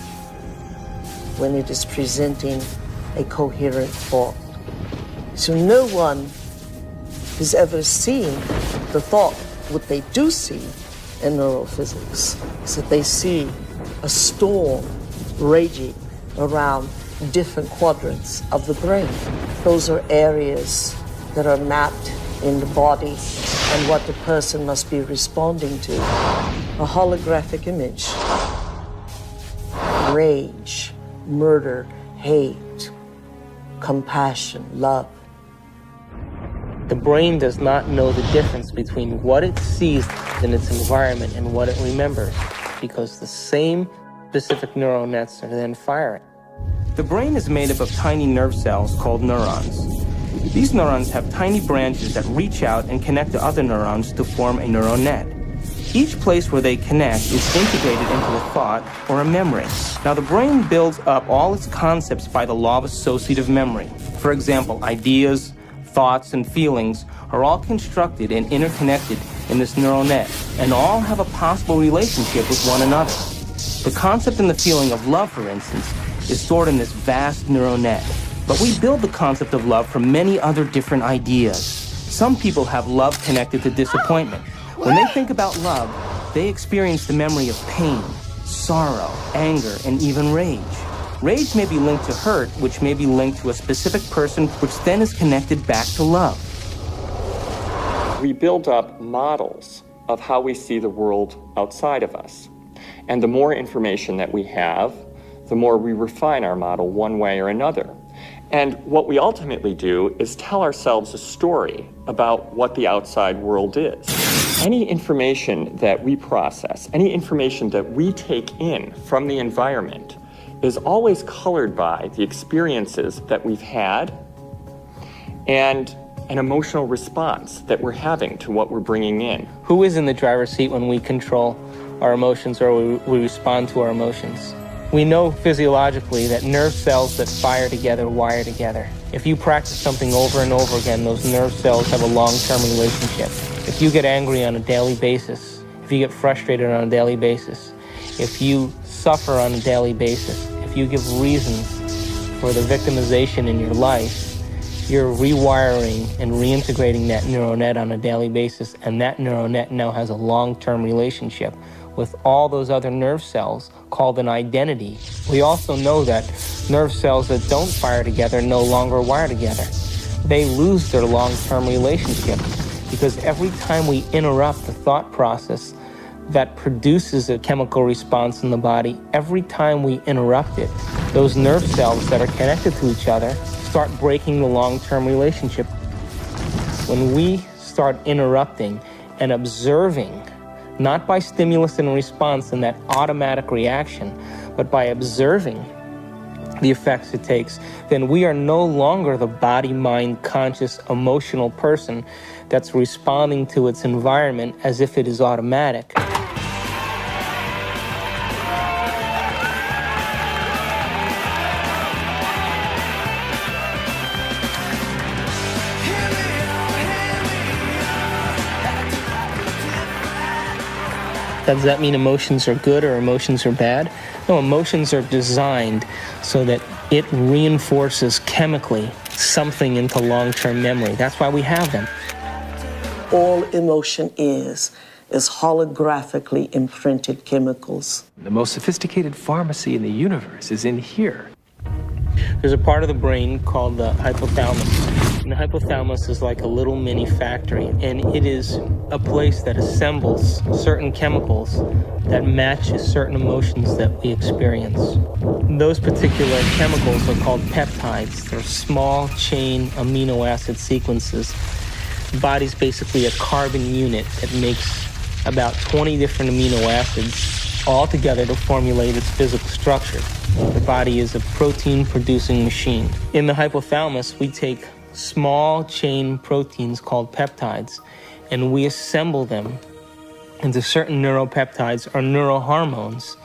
S7: when it is presenting a coherent thought. So no one has ever seen the thought. What they do see in neurophysics is that they see a storm raging around different quadrants of the brain. Those are areas that are mapped in the body and what the person must be responding to. A holographic image. Rage, murder, hate, compassion, love.
S4: The brain does not know the difference between what it sees in its environment and what it remembers, because the same specific neural nets are then firing. The brain is made up of tiny nerve cells called neurons. These neurons have tiny branches that reach out and connect to other neurons to form a neural net. Each place where they connect is integrated into a thought or a memory. Now, the brain builds up all its concepts by the law of associative memory. For example, ideas, thoughts, and feelings are all constructed and interconnected in this neural net, and all have a possible relationship with one another. The concept and the feeling of love, for instance, is stored in this vast neural net. But we build the concept of love from many other different ideas. Some people have love connected to disappointment. When they think about love, they experience the memory of pain, sorrow, anger, and even rage. Rage may be linked to hurt, which may be linked to a specific person, which then is connected back to love.
S17: We build up models of how we see the world outside of us. And the more information that we have, the more we refine our model one way or another. And what we ultimately do is tell ourselves a story about what the outside world is. Any information that we process, any information that we take in from the environment is always colored by the experiences that we've had and an emotional response that we're having to what we're bringing in.
S4: Who is in the driver's seat when we control our emotions or we respond to our emotions? We know physiologically that nerve cells that fire together wire together. If you practice something over and over again, those nerve cells have a long-term relationship. If you get angry on a daily basis, if you get frustrated on a daily basis, if you suffer on a daily basis, if you give reasons for the victimization in your life, you're rewiring and reintegrating that neural net on a daily basis, and that neural net now has a long-term relationship with all those other nerve cells called an identity. We also know that nerve cells that don't fire together no longer wire together. They lose their long-term relationship because every time we interrupt the thought process that produces a chemical response in the body, every time we interrupt it, those nerve cells that are connected to each other start breaking the long-term relationship. When we start interrupting and observing, not by stimulus and response and that automatic reaction, but by observing the effects it takes, then we are no longer the body, mind, conscious, emotional person that's responding to its environment as if it is automatic. Does that mean emotions are good or emotions are bad? No, emotions are designed so that it reinforces chemically something into long-term memory. That's why we have them.
S7: All emotion is holographically imprinted chemicals.
S1: The most sophisticated pharmacy in the universe is in here.
S4: There's a part of the brain called the hypothalamus. And the hypothalamus is like a little mini factory, and it is a place that assembles certain chemicals that match certain emotions that we experience. Those particular chemicals are called peptides. They're small chain amino acid sequences. The body's basically a carbon unit that makes about 20 different amino acids all together to formulate its physical structure. The body is a protein-producing machine. In the hypothalamus, we take small chain proteins called peptides, and we assemble them into certain neuropeptides or neurohormones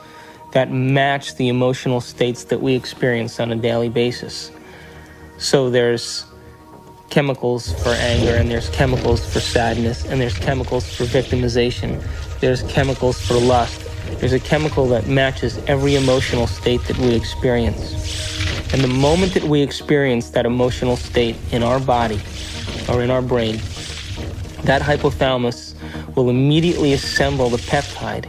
S4: that match the emotional states that we experience on a daily basis. So there's chemicals for anger, and there's chemicals for sadness, and there's chemicals for victimization. There's chemicals for lust. There's a chemical that matches every emotional state that we experience. And the moment that we experience that emotional state in our body or in our brain, that hypothalamus will immediately assemble the peptide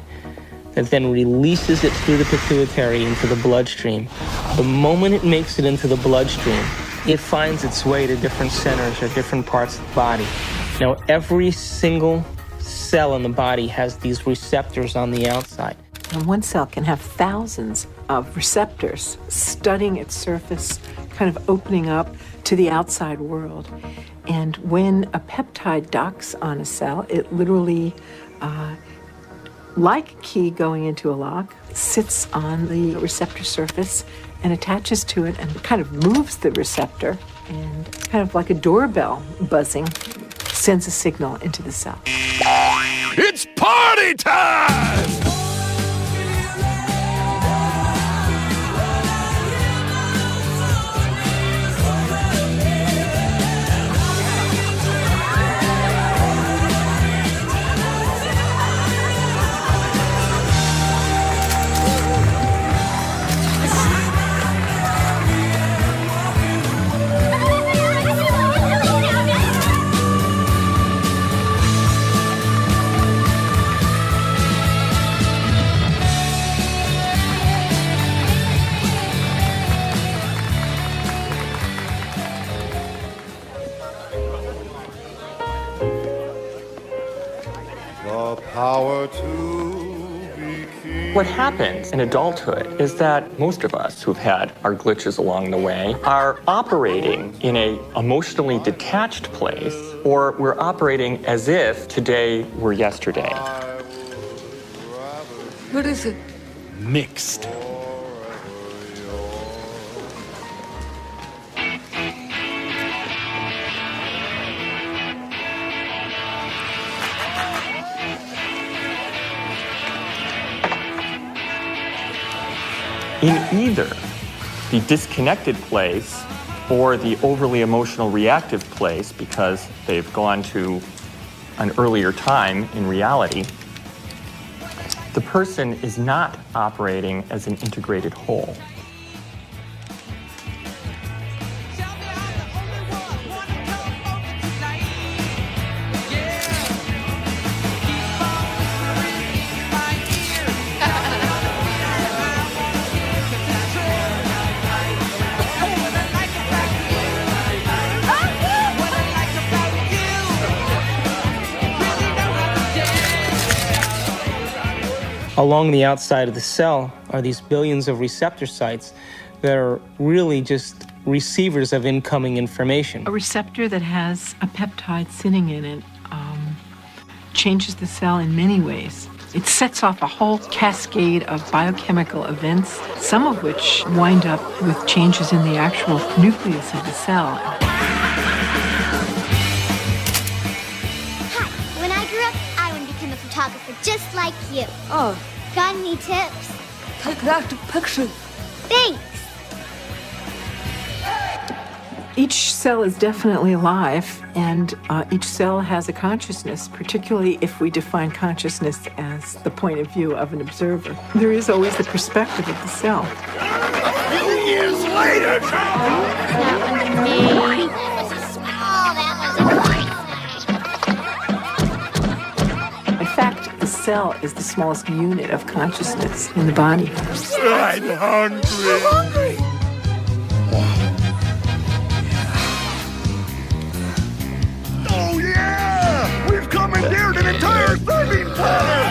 S4: that then releases it through the pituitary into the bloodstream. The moment it makes it into the bloodstream, it finds its way to different centers or different parts of the body. Now, every single cell in the body has these receptors on the outside.
S5: And one cell can have thousands of receptors studying its surface, kind of opening up to the outside world. And when a peptide docks on a cell, it literally, like a key going into a lock, sits on the receptor surface and attaches to it and kind of moves the receptor, and kind of like a doorbell buzzing, sends a signal into the cell.
S18: It's party time!
S17: Power to be king. What happens in adulthood is that most of us who've had our glitches along the way are operating in an emotionally detached place, or we're operating as if today were yesterday.
S14: What is it?
S6: Mixed.
S17: In either the disconnected place or the overly emotional reactive place, because they've gone to an earlier time in reality, the person is not operating as an integrated whole.
S4: Along the outside of the cell are these billions of receptor sites that are really just receivers of incoming information.
S5: A receptor that has a peptide sitting in it changes the cell in many ways. It sets off a whole cascade of biochemical events, some of which wind up with changes in the actual nucleus of the cell.
S8: When I grew up, I want to become a photographer just like you.
S14: Oh.
S8: Got any tips?
S14: Take lots of pictures.
S8: Thanks.
S5: Each cell is definitely alive, and each cell has a consciousness, particularly if we define consciousness as the point of view of an observer. There is always the perspective of the cell.
S18: A few years later!
S8: That was me. That was a small, that was a
S5: In fact, the cell is the smallest unit of consciousness in the body.
S18: I'm hungry. I'm hungry. Oh, yeah! We've commandeered an entire serving planet!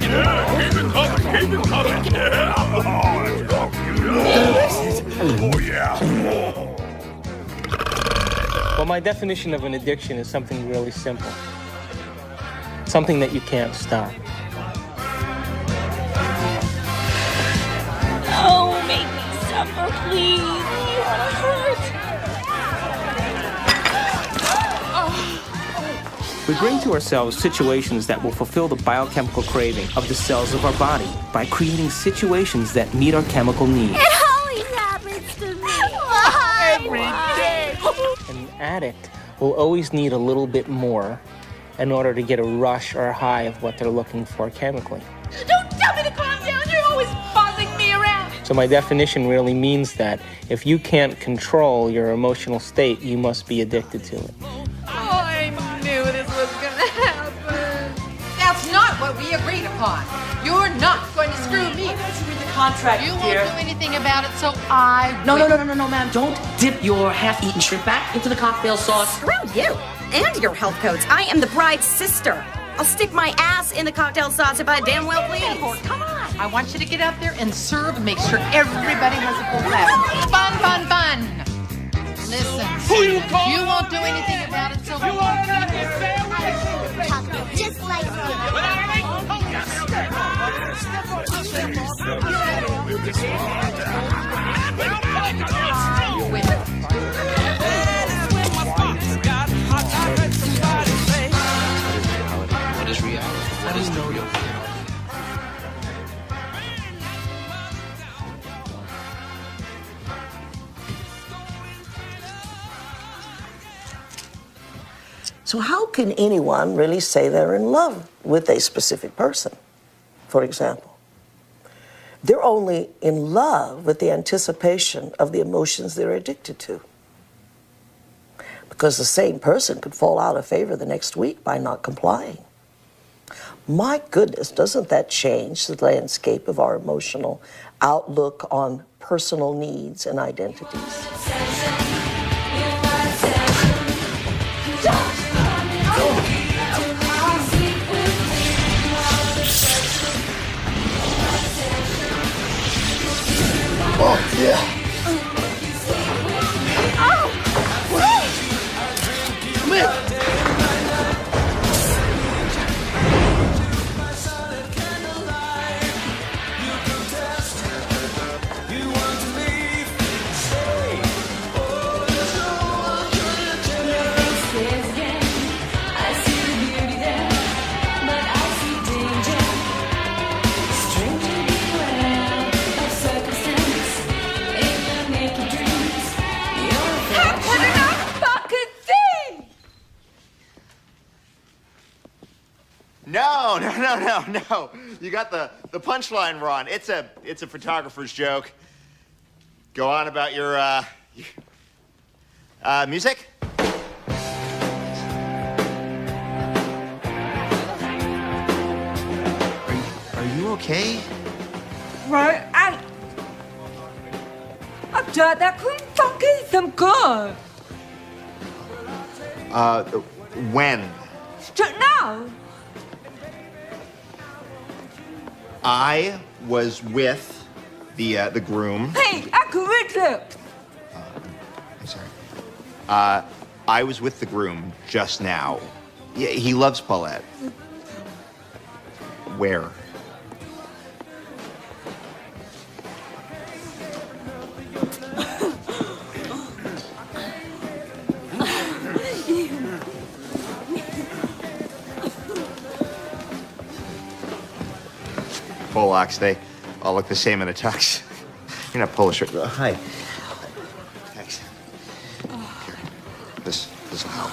S18: Yeah, keep it coming, keep it coming. Yeah. Oh, let's go. Oh, yeah.
S4: Well, my definition of an addiction is something really simple. Something that you can't stop.
S13: Oh, make me suffer, please. You wanna hurt?
S4: We bring to ourselves situations that will fulfill the biochemical craving of the cells of our body by creating situations that meet our chemical needs.
S8: It always happens to me. Why?
S4: Every day. An addict will always need a little bit more in order to get a rush or a high of what they're looking for chemically.
S8: Don't tell me to calm down. You're always bossing me around.
S4: So my definition really means that if you can't control your emotional state, you must be addicted to it.
S3: Oh, I knew this was gonna happen. That's not what we agreed upon. You're not going to screw me. Why don't you read the contract, You
S22: dear?
S3: won't do anything about it, so I
S22: No,
S3: will.
S22: no, ma'am. Don't dip your half-eaten shrimp back into the cocktail sauce.
S23: Screw you and your health codes. I am the bride's sister. I'll stick my ass in the cocktail sauce if I damn well please.
S3: Come on. I want you to get out there and serve and make sure everybody has a full glass. Fun, fun, fun. Listen, you won't do anything about it, so you are not
S8: Just like
S20: What is reality? What is the real reality?
S7: So how can anyone really say they're in love with a specific person, for example? They're only in love with the anticipation of the emotions they're addicted to. Because the same person could fall out of favor the next week by not complying. My goodness, doesn't that change the landscape of our emotional outlook on personal needs and identities?
S18: Oh, yeah.
S8: Come here.
S24: No. You got the punchline wrong. It's a photographer's joke. Go on about your music. Are you okay?
S14: Right, and I've done that funky some good.
S24: When?
S14: Just now.
S24: I was with the groom.
S14: Hey, I can read it.
S24: I'm sorry. I was with the groom just now. Yeah, he loves Paulette. Where? Polacks, they all look the same in a tux. You're not Polish. Hi. Thanks. Here. This will help.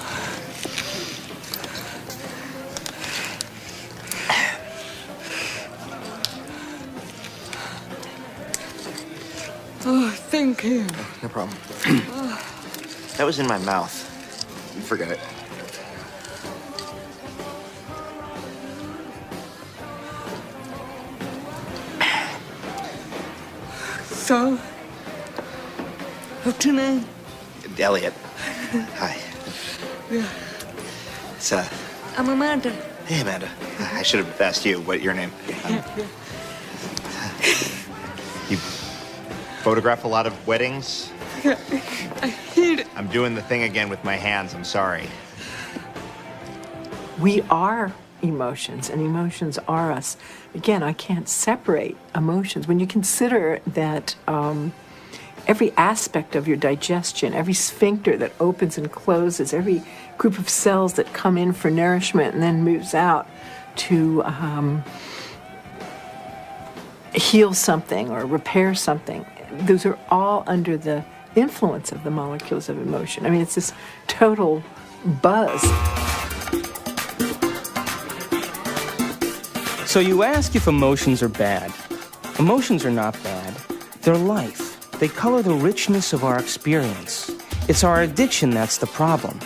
S14: Oh, thank you.
S24: No problem. That was in my mouth. Forget it.
S14: So, what's your name?
S24: Elliot. Hi.
S14: Yeah.
S24: It's
S14: I'm Amanda.
S24: Hey, Amanda. I should have asked you what your name. You photograph a lot of weddings?
S14: Yeah, I hate it.
S24: I'm doing the thing again with my hands. I'm sorry.
S5: We are emotions, and emotions are us. Again, I can't separate emotions. When you consider that every aspect of your digestion, every sphincter that opens and closes, every group of cells that come in for nourishment and then moves out to heal something or repair something. Those are all under the influence of the molecules of emotion. I mean, it's this total buzz.
S4: So you ask if emotions are bad. Emotions are not bad. They're life. They color the richness of our experience. It's our addiction that's the problem.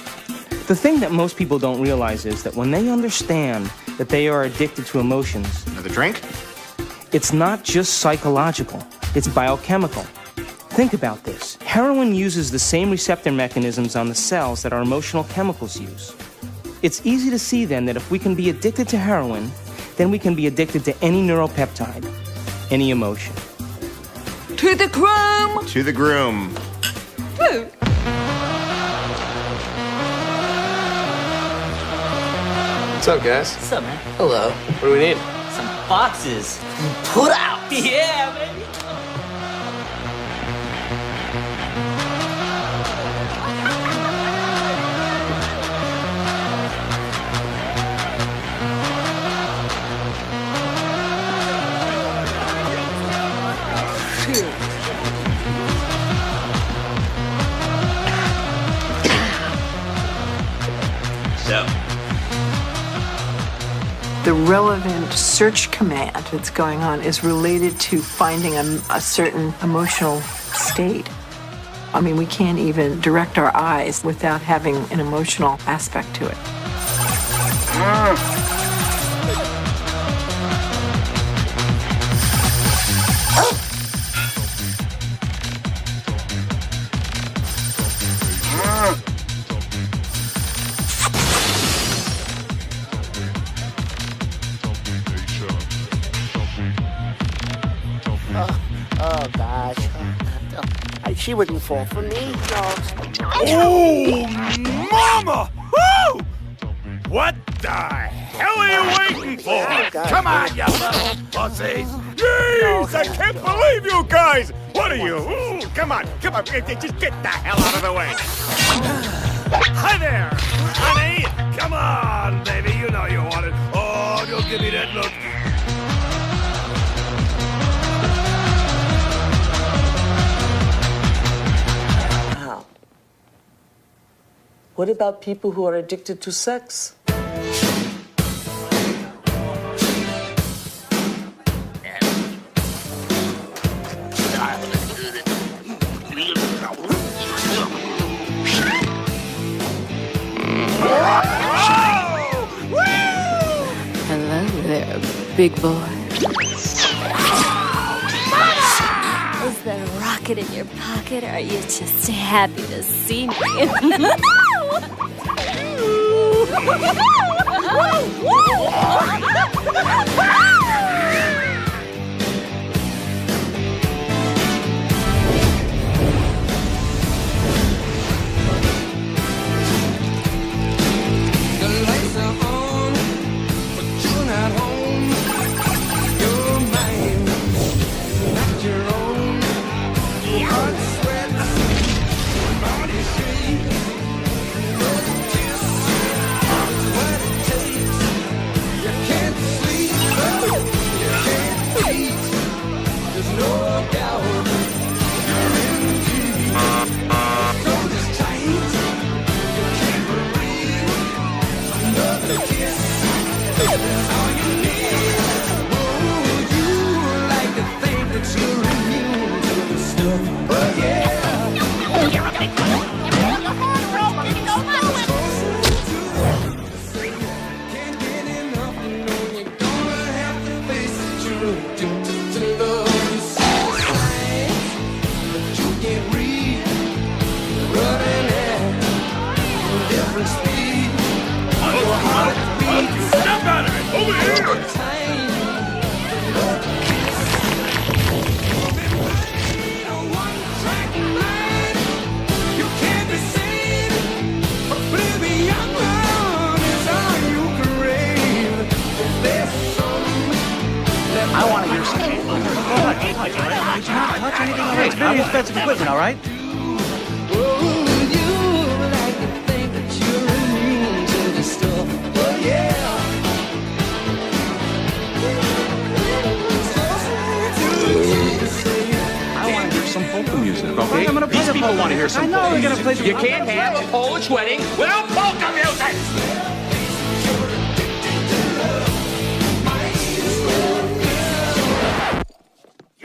S4: The thing that most people don't realize is that when they understand that they are addicted to emotions...
S24: Another drink?
S4: It's not just psychological. It's biochemical. Think about this. Heroin uses the same receptor mechanisms on the cells that our emotional chemicals use. It's easy to see then that if we can be addicted to heroin, then we can be addicted to any neuropeptide, any emotion.
S14: To the groom!
S24: To the groom.
S14: Woo!
S2: What's up, guys?
S9: What's up, man?
S2: Hello. What do we need?
S9: Some boxes. Put out! Yeah, baby!
S5: The relevant search command that's going on is related to finding a certain emotional state. I mean, we can't even direct our eyes without having an emotional aspect to it.
S9: Oh, gosh. She wouldn't fall for me. No.
S18: Oh, mama! Woo! What the hell are you waiting for? Come on, you little pussies! Jeez, I can't believe you guys! What are you? Ooh, come on, just get the hell out of the way! Hi there, honey! Come on, baby, you know you want it. Oh, don't give me that look.
S7: What about people who are addicted to sex?
S12: Hello there, big boy.
S13: Is there a rocket in your pocket, or are you just happy to see me?
S21: touch, all right? Did you not touch anything? All right, it's very expensive equipment, all right?
S10: Some polka music, okay?
S21: I'm gonna play
S10: These people want to hear some polka
S21: we're gonna
S10: music.
S21: play some
S10: You
S21: polka
S10: can't
S21: music.
S10: have a Polish wedding without polka music!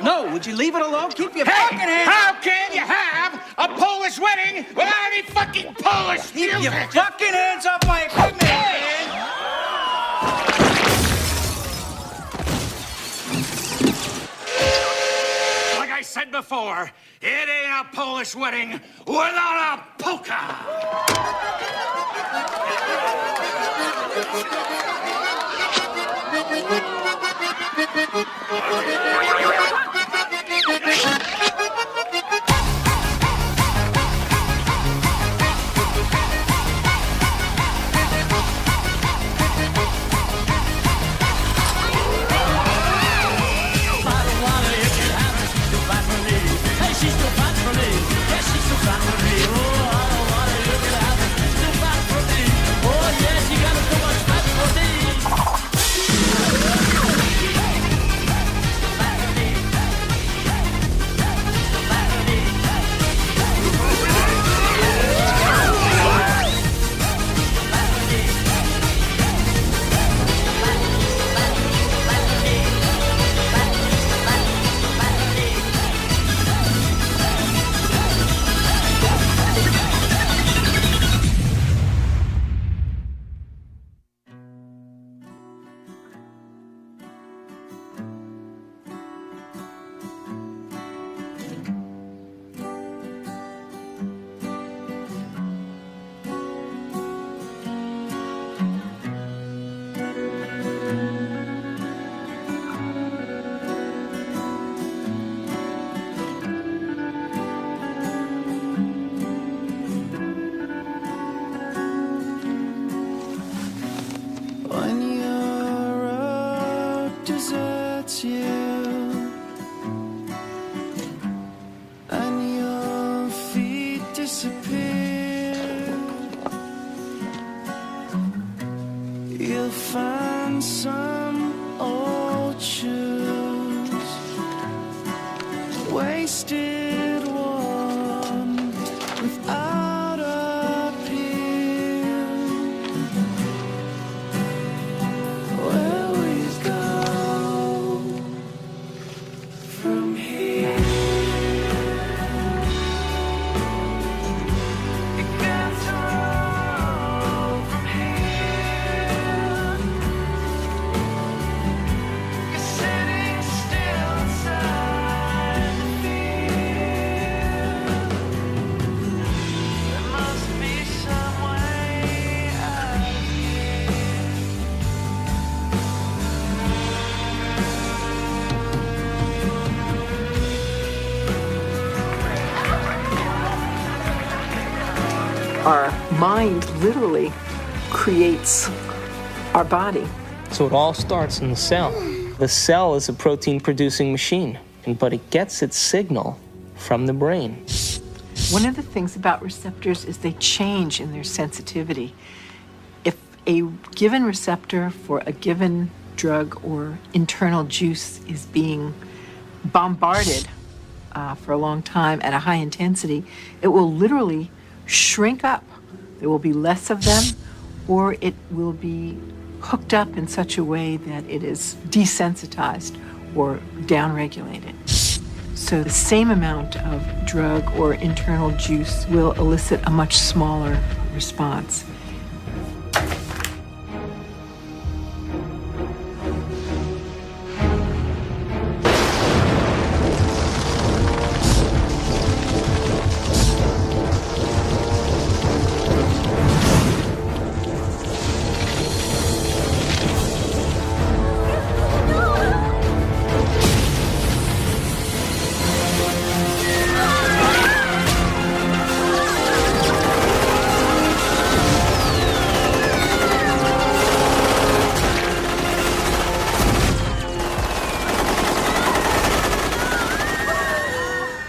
S21: No, would you leave it alone? Keep your
S10: Hey,
S21: fucking hands
S10: how can you have a Polish wedding without any fucking Polish
S21: Keep
S10: music?
S21: your fucking hands off my equipment, man!
S10: Like I said before, it ain't a Polish wedding without a polka!
S5: Our mind literally creates our body.
S4: So it all starts in the cell. The cell is a protein-producing machine, but it gets its signal from the brain.
S5: One of the things about receptors is they change in their sensitivity. If a given receptor for a given drug or internal juice is being bombarded for a long time at a high intensity, it will literally shrink up. There will be less of them, or it will be hooked up in such a way that it is desensitized or downregulated. So the same amount of drug or internal juice will elicit a much smaller response.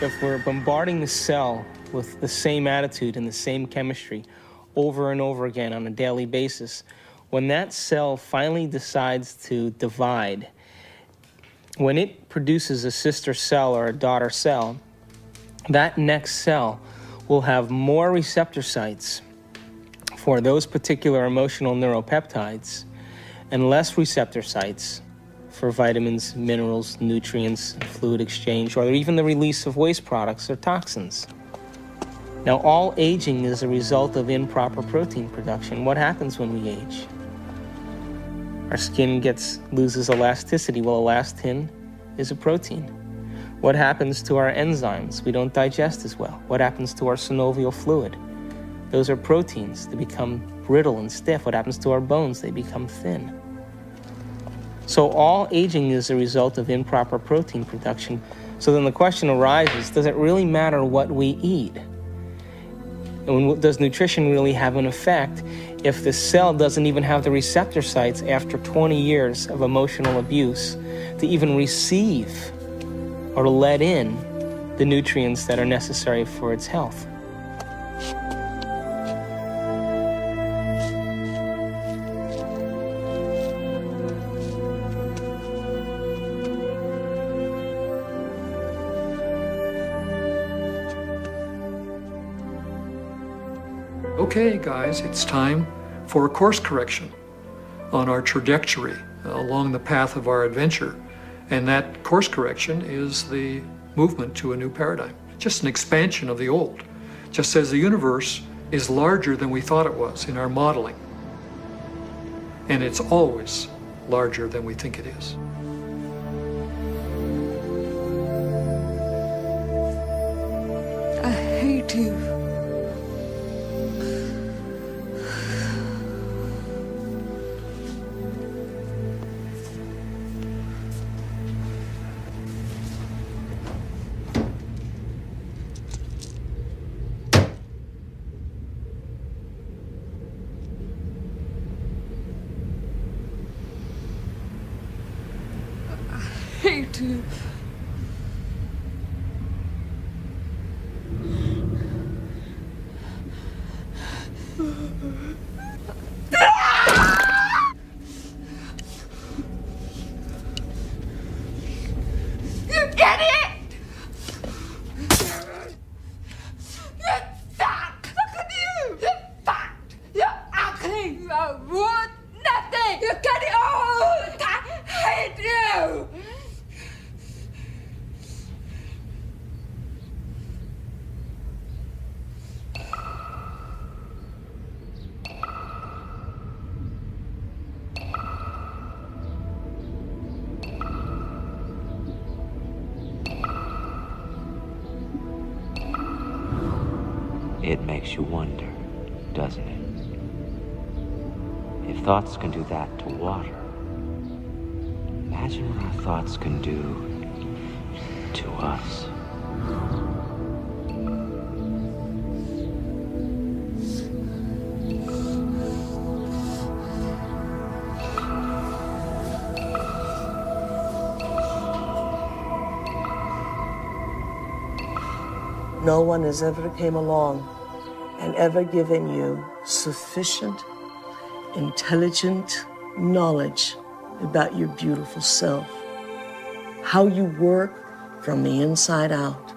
S4: if we're bombarding the cell with the same attitude and the same chemistry over and over again on a daily basis, when that cell finally decides to divide, when it produces a sister cell or a daughter cell, that next cell will have more receptor sites for those particular emotional neuropeptides and less receptor sites for vitamins, minerals, nutrients, fluid exchange, or even the release of waste products or toxins. Now, all aging is a result of improper protein production. What happens when we age? Our skin loses elasticity. Well, elastin is a protein. What happens to our enzymes? We don't digest as well. What happens to our synovial fluid? Those are proteins. They become brittle and stiff. What happens to our bones? They become thin. So all aging is a result of improper protein production. So then the question arises, does it really matter what we eat? And does nutrition really have an effect if the cell doesn't even have the receptor sites after 20 years of emotional abuse to even receive or let in the nutrients that are necessary for its health?
S11: Okay, guys, it's time for a course correction on our trajectory along the path of our adventure. And that course correction is the movement to a new paradigm, just an expansion of the old, just as the universe is larger than we thought it was in our modeling. And it's always larger than we think it is.
S14: I hate you. Hate you.
S8: You get it? You're fat! Look at you! You're fat! You're ugly! You're wood! Nothing! You get it all! I hate you!
S20: It makes you wonder, doesn't it? If thoughts can do that to water, imagine what our thoughts can do to us.
S7: No one has ever came along and ever given you sufficient, intelligent knowledge about your beautiful self, how you work from the inside out.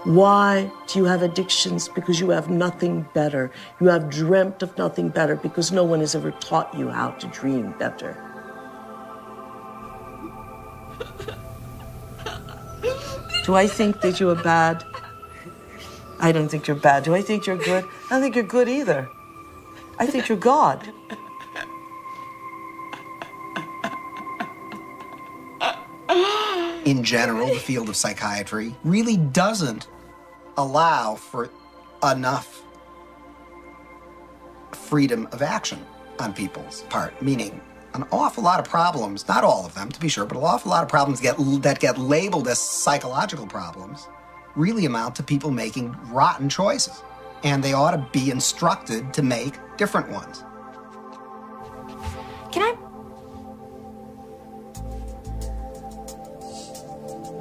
S7: Why do you have addictions? Because you have nothing better. You have dreamt of nothing better because no one has ever taught you how to dream better. Do I think that you are bad? I don't think you're bad. Do I think you're good? I don't think you're good either. I think you're God.
S15: In general, the field of psychiatry really doesn't allow for enough freedom of action on people's part, meaning an awful lot of problems, not all of them to be sure, but an awful lot of problems that get labeled as psychological problems really amount to people making rotten choices. And they ought to be instructed to make different ones.
S13: Can I?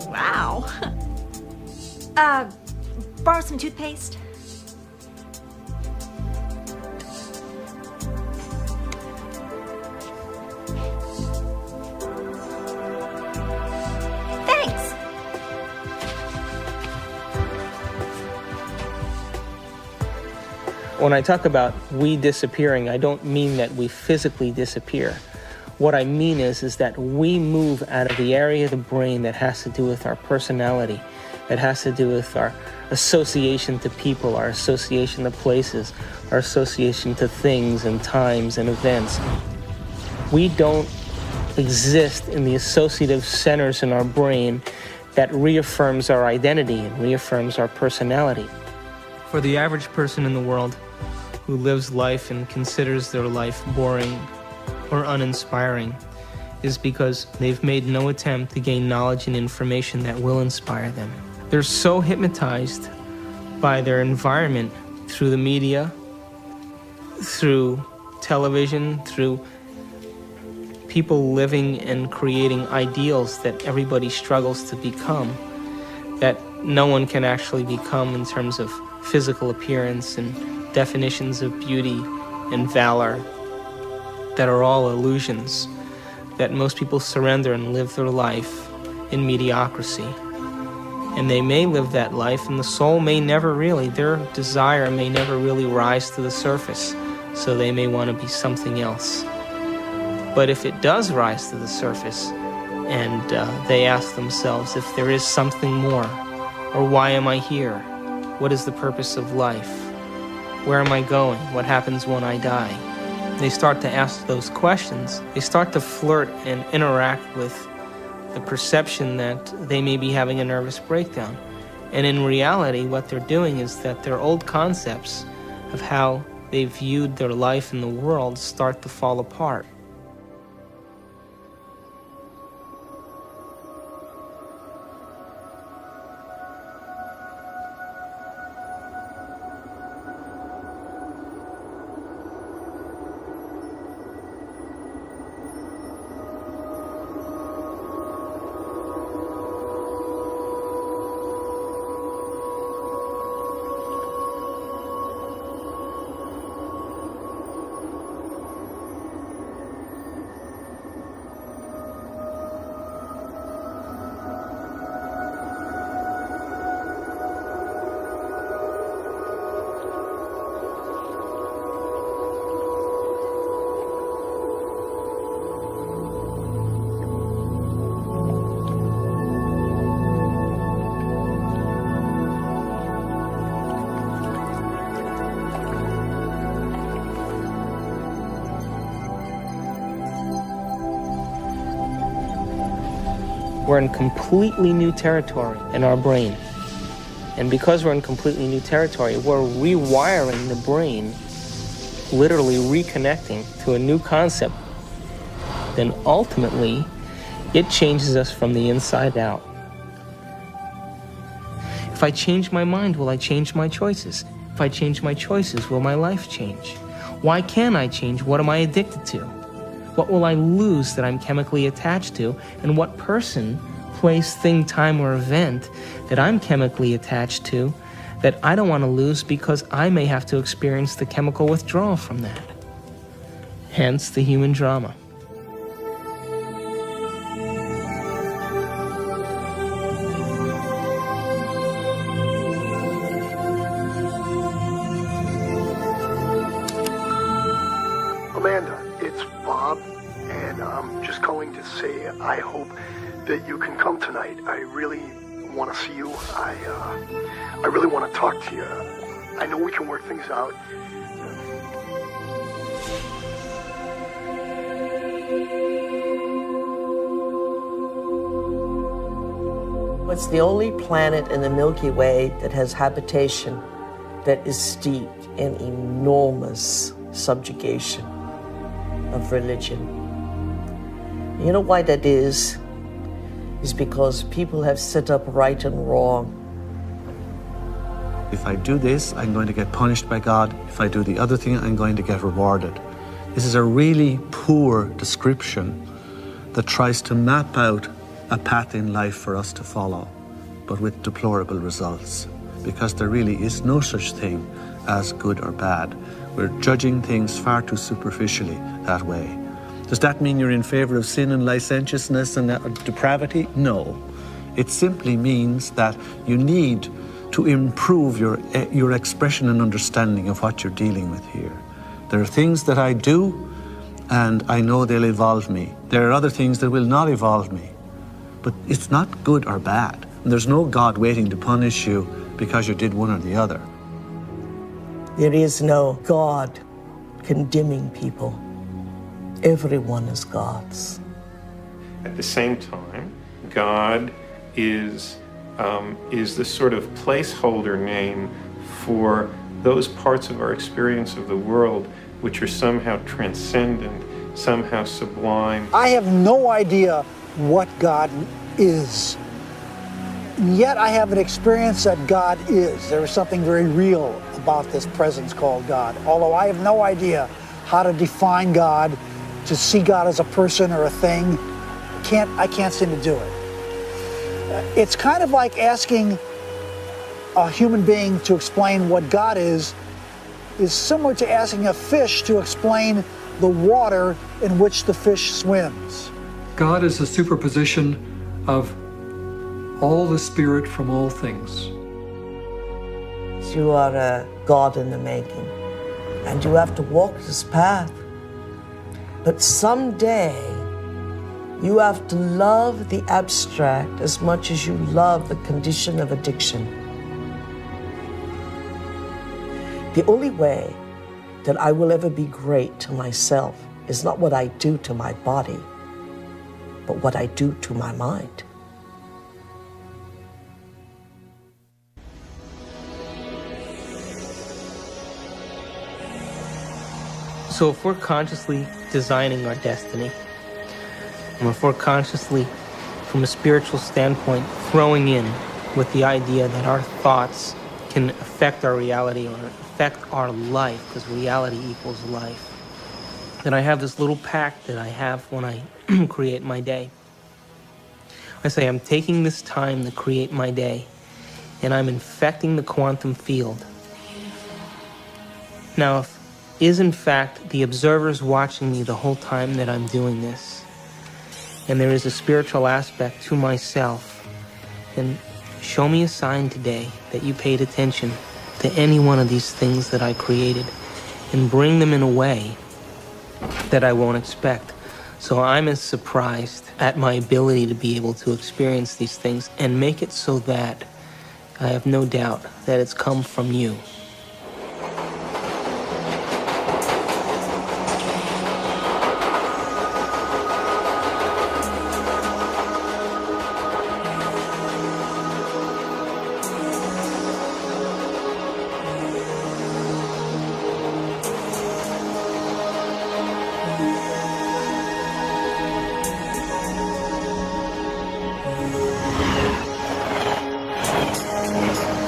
S13: Wow. Borrow some toothpaste? Thanks!
S4: When I talk about we disappearing, I don't mean that we physically disappear. What I mean is that we move out of the area of the brain that has to do with our personality, that has to do with our association to people, our association to places, our association to things and times and events. We don't exist in the associative centers in our brain that reaffirms our identity and reaffirms our personality. For the average person in the world who lives life and considers their life boring or uninspiring is because they've made no attempt to gain knowledge and information that will inspire them. They're so hypnotized by their environment through the media, through television, through people living and creating ideals that everybody struggles to become, that no one can actually become in terms of physical appearance and definitions of beauty and valor that are all illusions, that most people surrender and live their life in mediocrity. And they may live that life, and the soul may never really, their desire may never really rise to the surface, so they may want to be something else. But if it does rise to the surface, and they ask themselves if there is something more, or why am I here? What is the purpose of life? Where am I going? What happens when I die? They start to ask those questions. They start to flirt and interact with the perception that they may be having a nervous breakdown. And in reality, what they're doing is that their old concepts of how they viewed their life in the world start to fall apart. We're in completely new territory in our brain. And because we're in completely new territory, we're rewiring the brain, literally reconnecting to a new concept. Then ultimately, it changes us from the inside out. If I change my mind, will I change my choices? If I change my choices, will my life change? Why can't I change? What am I addicted to? What will I lose that I'm chemically attached to? And what person, place, thing, time, or event that I'm chemically attached to that I don't want to lose because I may have to experience the chemical withdrawal from that? Hence the human drama.
S1: I hope that you can come tonight. I really want to see you. I really want to talk to you. I know we can work things out.
S7: It's the only planet in the Milky Way that has habitation that is steeped in enormous subjugation of religion. You know why that is? Is because people have set up right and wrong.
S21: If I do this, I'm going to get punished by God. If I do the other thing, I'm going to get rewarded. This is a really poor description that tries to map out a path in life for us to follow. but with deplorable results, because there really is no such thing as good or bad. We're judging things far too superficially that way. Does that mean you're in favor of sin and licentiousness and depravity? No. It simply means that you need to improve your expression and understanding of what you're dealing with here. There are things that I do, and I know they'll evolve me. There are other things that will not evolve me. But it's not good or bad. And there's no God waiting to punish you because you did one or the other.
S7: There is no God condemning people. Everyone is God's.
S6: At the same time, God is the sort of placeholder name for those parts of our experience of the world which are somehow transcendent, somehow sublime.
S16: I have no idea what God is. And yet I have an experience that God is. There is something very real about this presence called God. Although I have no idea how to define God, to see God as a person or a thing, I can't seem to do it. It's kind of like asking a human being to explain what God is similar to asking a fish to explain the water in which the fish swims.
S11: God is a superposition of all the spirit from all things.
S7: You are a God in the making, and you have to walk this path. But someday, you have to love the abstract as much as you love the condition of addiction. The only way that I will ever be great to myself is not what I do to my body, but what I do to my mind.
S4: So if we're consciously designing our destiny, and if we're consciously, from a spiritual standpoint, throwing in with the idea that our thoughts can affect our reality or affect our life, because reality equals life, then I have this little pact that I have when I create my day. I say I'm taking this time to create my day, and I'm infecting the quantum field. Now, if is in fact the observers watching me the whole time that I'm doing this, and there is a spiritual aspect to myself, then show me a sign today that you paid attention to any one of these things that I created, and bring them in a way that I won't expect. So I'm as surprised at my ability to be able to experience these things and make it so that I have no doubt that it's come from you.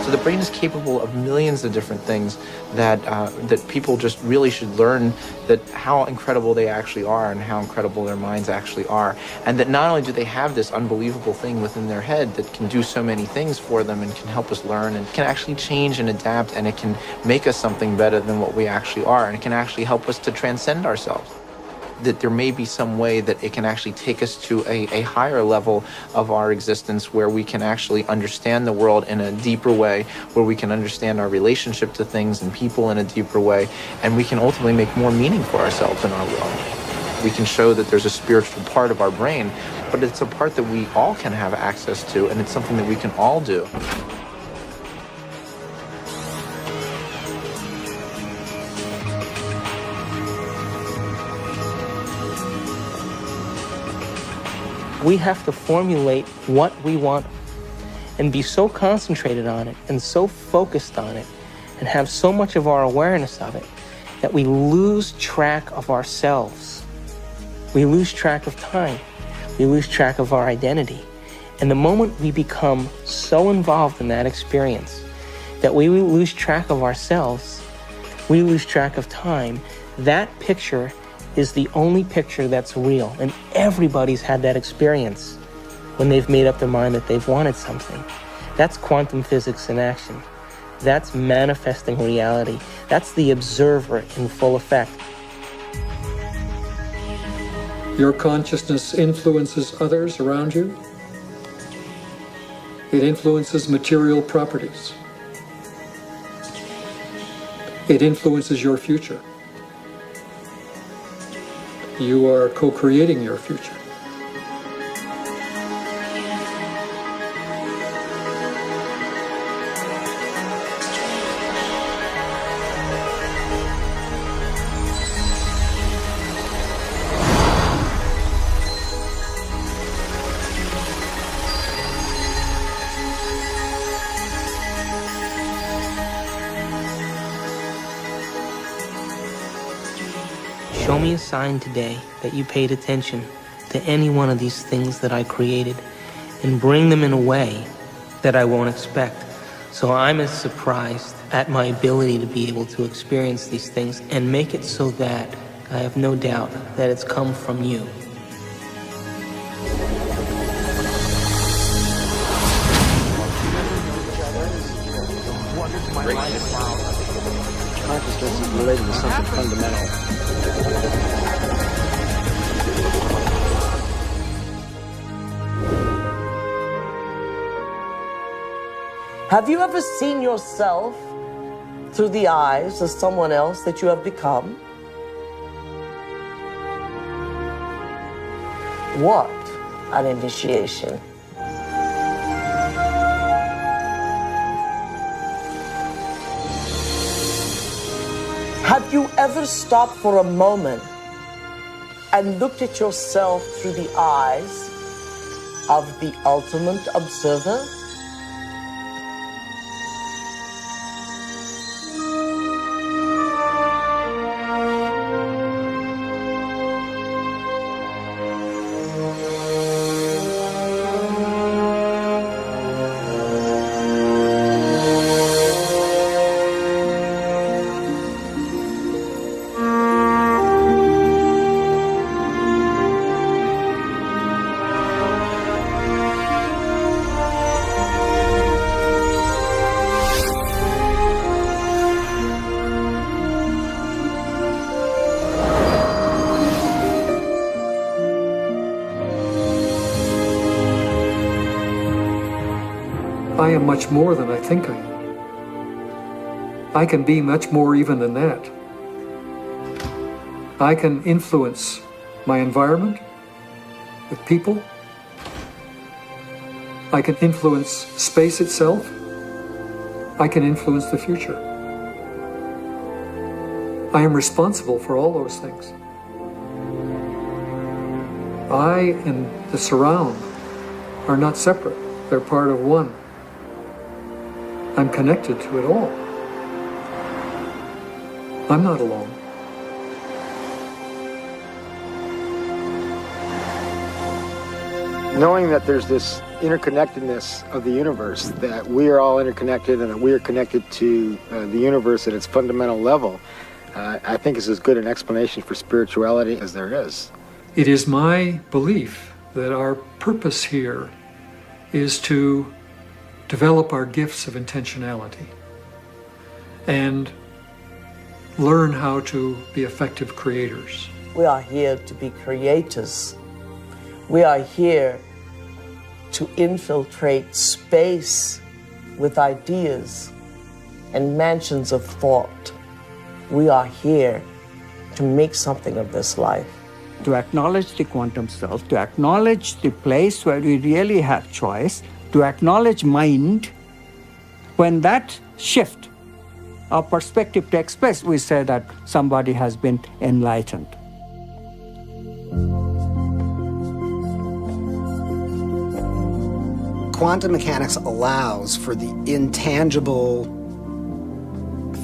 S2: The brain is capable of millions of different things that people just really should learn, that how incredible they actually are and how incredible their minds actually are. And that not only do they have this unbelievable thing within their head that can do so many things for them and can help us learn and can actually change and adapt, and it can make us something better than what we actually are, and it can actually help us to transcend ourselves. That there may be some way that it can actually take us to a higher level of our existence, where we can actually understand the world in a deeper way, where we can understand our relationship to things and people in a deeper way, and we can ultimately make more meaning for ourselves in our world. We can show that there's a spiritual part of our brain, but it's a part that we all can have access to, and it's something that we can all do.
S4: We have to formulate what we want and be so concentrated on it and so focused on it and have so much of our awareness of it that we lose track of ourselves. We lose track of time. We lose track of our identity. And the moment we become so involved in that experience that we lose track of ourselves, we lose track of time, that picture is the only picture that's real. And everybody's had that experience when they've made up their mind that they've wanted something. That's quantum physics in action. That's manifesting reality. That's the observer in full effect.
S11: Your consciousness influences others around you. It influences material properties. It influences your future. You are co-creating your future.
S4: Show me a sign today that you paid attention to any one of these things that I created, and bring them in a way that I won't expect. So I'm as surprised at my ability to be able to experience these things, and make it so that I have no doubt that it's come from you.
S17: Consciousness is related to something fundamental.
S7: Have you ever seen yourself through the eyes of someone else that you have become? What an initiation. Have you ever stopped for a moment and looked at yourself through the eyes of the ultimate observer?
S11: I am much more than I think I am. I can be much more even than that. I can influence my environment with people. I can influence space itself. I can influence the future. I am responsible for all those things. I and the surround are not separate. They're part of one. I'm connected to it all. I'm not alone.
S17: Knowing that there's this interconnectedness of the universe, that we are all interconnected and that we are connected to the universe at its fundamental level, I think is as good an explanation for spirituality as there is.
S11: It is my belief that our purpose here is to develop our gifts of intentionality and learn how to be effective creators.
S7: We are here to be creators. We are here to infiltrate space with ideas and mansions of thought. We are here to make something of this life.
S19: To acknowledge the quantum self, to acknowledge the place where we really have choice, to acknowledge mind. When that shift our perspective takes place, we say that somebody has been enlightened.
S15: Quantum mechanics allows for the intangible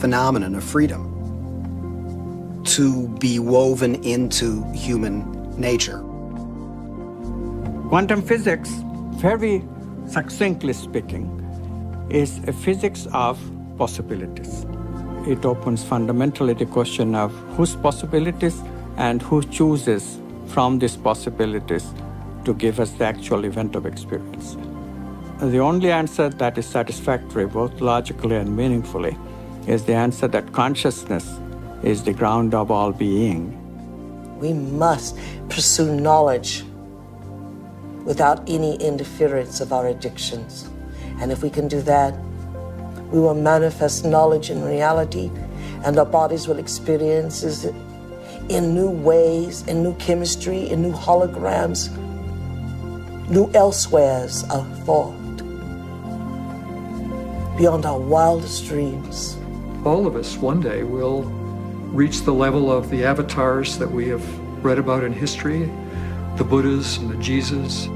S15: phenomenon of freedom to be woven into human nature.
S19: Quantum physics, very succinctly speaking, is a physics of possibilities. It opens fundamentally the question of whose possibilities and who chooses from these possibilities to give us the actual event of experience. The only answer that is satisfactory, both logically and meaningfully, is the answer that consciousness is the ground of all being.
S7: We must pursue knowledge without any interference of our addictions. And if we can do that, we will manifest knowledge in reality, and our bodies will experience it in new ways, in new chemistry, in new holograms, new elsewheres of thought, beyond our wildest dreams.
S11: All of us one day will reach the level of the avatars that we have read about in history, the Buddhas and the Jesus.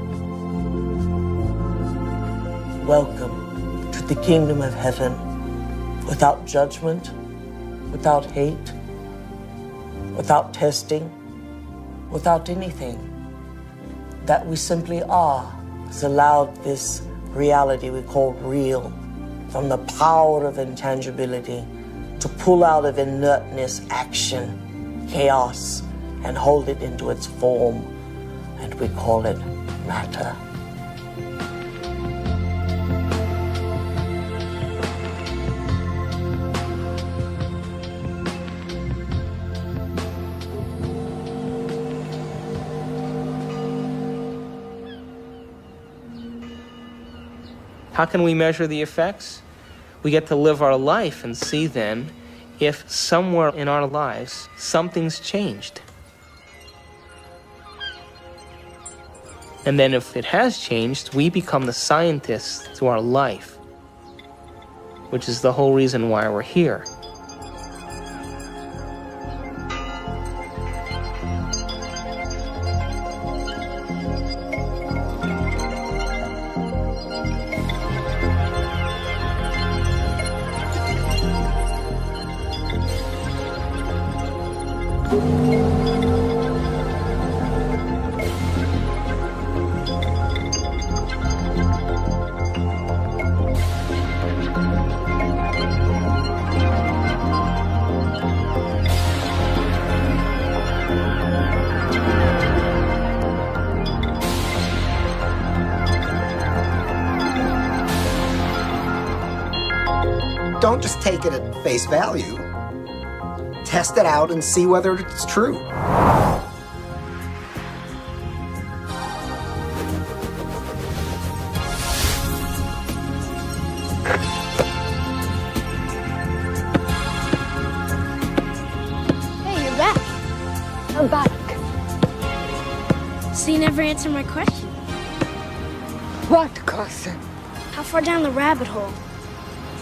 S7: Welcome to the kingdom of heaven, without judgment, without hate, without testing, without anything. That we simply are has allowed this reality we call real, from the power of intangibility, to pull out of inertness action, chaos, and hold it into its form, and we call it matter.
S4: How can we measure the effects? We get to live our life and see then if somewhere in our lives something's changed. And then if it has changed, we become the scientists to our life, which is the whole reason why we're here.
S15: Don't just take it at face value. Test it out and see whether it's true.
S13: Hey, you're back. I'm back. So you never answered my question.
S14: What question?
S13: How far down the rabbit hole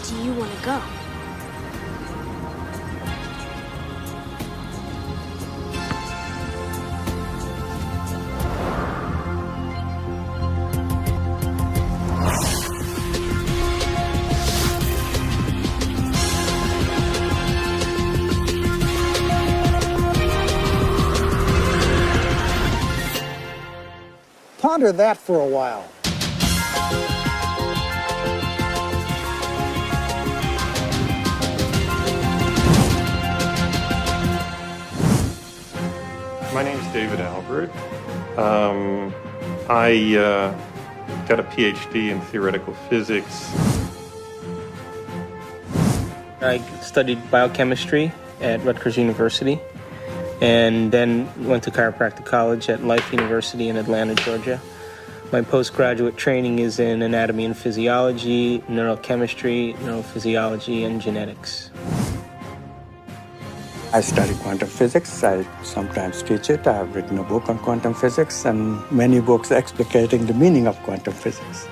S13: do you want to go?
S16: Ponder that for a while.
S6: My name's David Albert. I got a PhD in theoretical physics.
S4: I studied biochemistry at Rutgers University, and then went to chiropractic college at Life University in Atlanta, Georgia. My postgraduate training is in anatomy and physiology, neurochemistry, neurophysiology, and genetics.
S19: I study quantum physics. I sometimes teach it. I have written a book on quantum physics and many books explicating the meaning of quantum physics.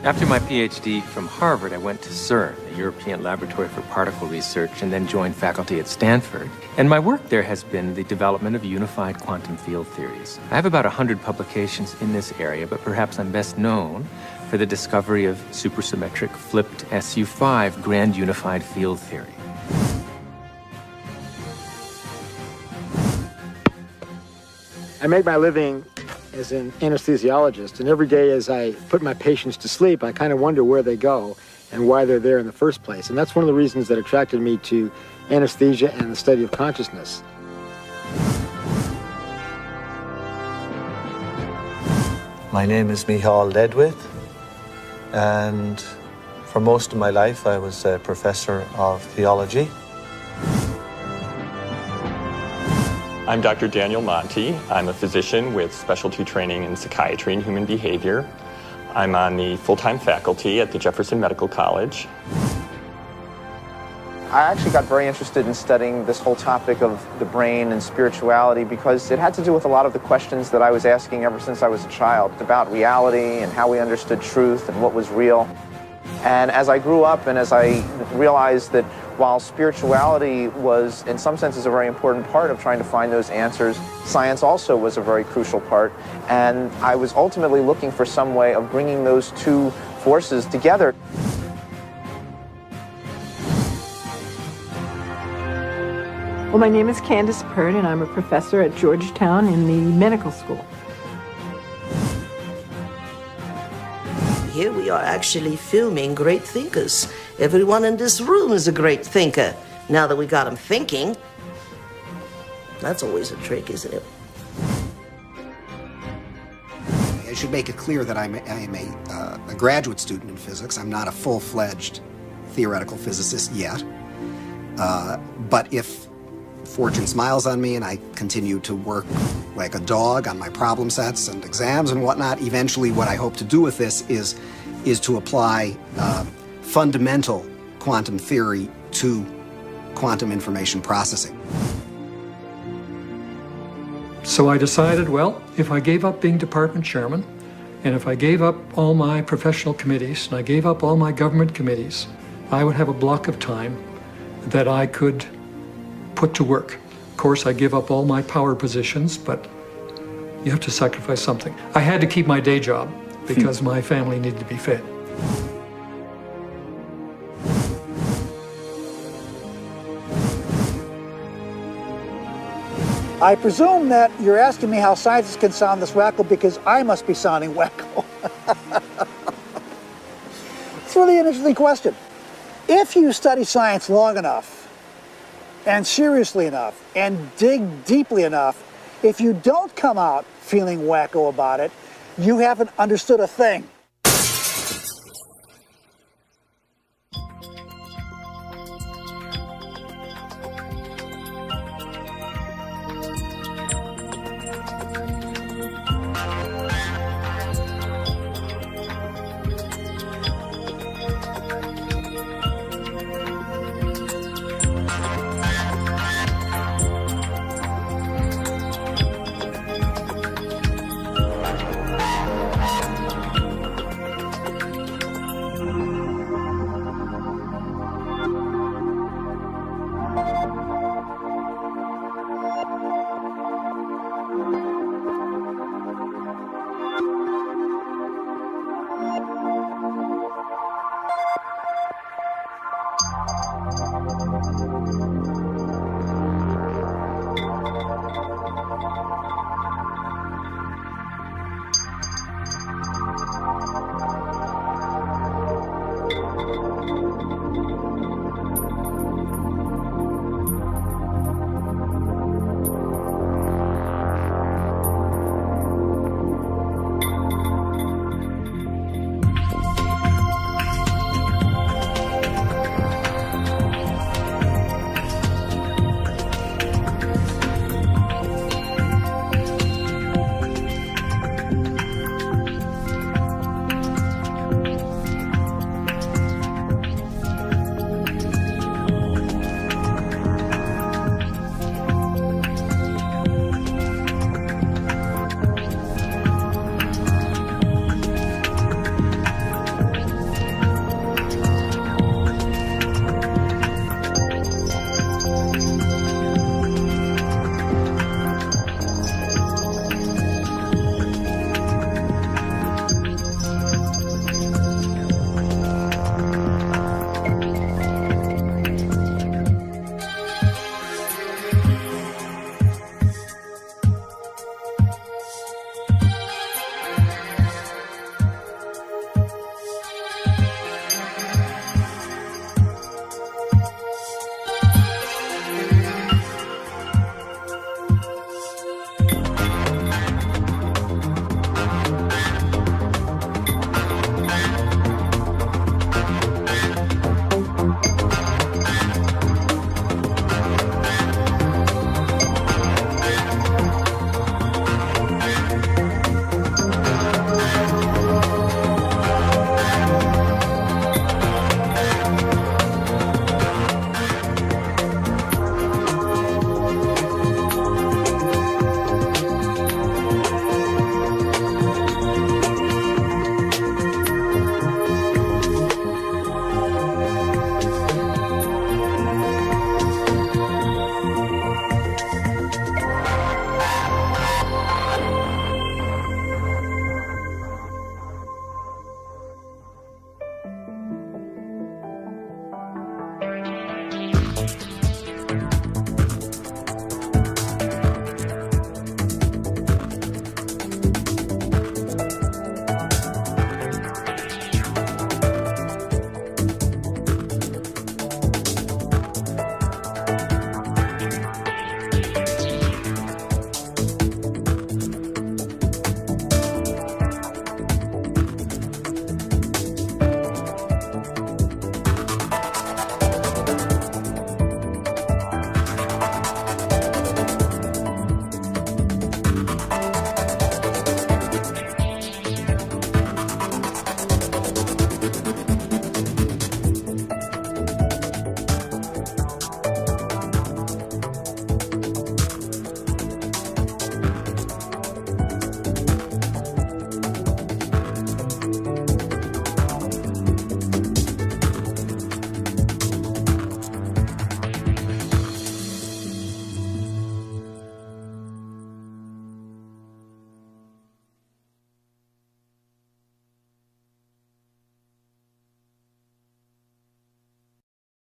S3: After my PhD from Harvard, I went to CERN, the European Laboratory for Particle Research, and then joined faculty at Stanford. And my work there has been the development of unified quantum field theories. I have about 100 publications in this area, but perhaps I'm best known for the discovery of supersymmetric flipped SU5 grand unified field theory.
S17: I make my living as an anesthesiologist, and every day as I put my patients to sleep, I kind of wonder where they go and why they're there in the first place. And that's one of the reasons that attracted me to anesthesia and the study of consciousness.
S21: My name is Michal Ledwith, and for most of my life I was a professor of theology.
S9: I'm Dr. Daniel Monti. I'm a physician with specialty training in psychiatry and human behavior. I'm on the full-time faculty at the Jefferson Medical College.
S2: I actually got very interested in studying this whole topic of the brain and spirituality because it had to do with a lot of the questions that I was asking ever since I was a child about reality and how we understood truth and what was real. And as I grew up and as I realized that while spirituality was, in some senses, a very important part of trying to find those answers, science also was a very crucial part. And I was ultimately looking for some way of bringing those two forces together.
S5: Well, my name is Candace Pert, and I'm a professor at Georgetown in the medical school.
S7: Here we are actually filming great thinkers. Everyone in this room is a great thinker. Now that we got them thinking, that's always a trick, isn't it?
S15: I should make it clear that I am a graduate student in physics. I'm not a full-fledged theoretical physicist yet. But if fortune smiles on me and I continue to work like a dog on my problem sets and exams and whatnot, eventually what I hope to do with this is to apply fundamental quantum theory to quantum information processing.
S11: So I decided, well, if I gave up being department chairman, and if I gave up all my professional committees, and I gave up all my government committees, I would have a block of time that I could put to work. Of course, I give up all my power positions, but you have to sacrifice something. I had to keep my day job because my family needed to be fed.
S16: I presume that you're asking me how scientists can sound this wacko because I must be sounding wacko. It's really an interesting question. If you study science long enough, and seriously enough, and dig deeply enough, if you don't come out feeling wacko about it, you haven't understood a thing.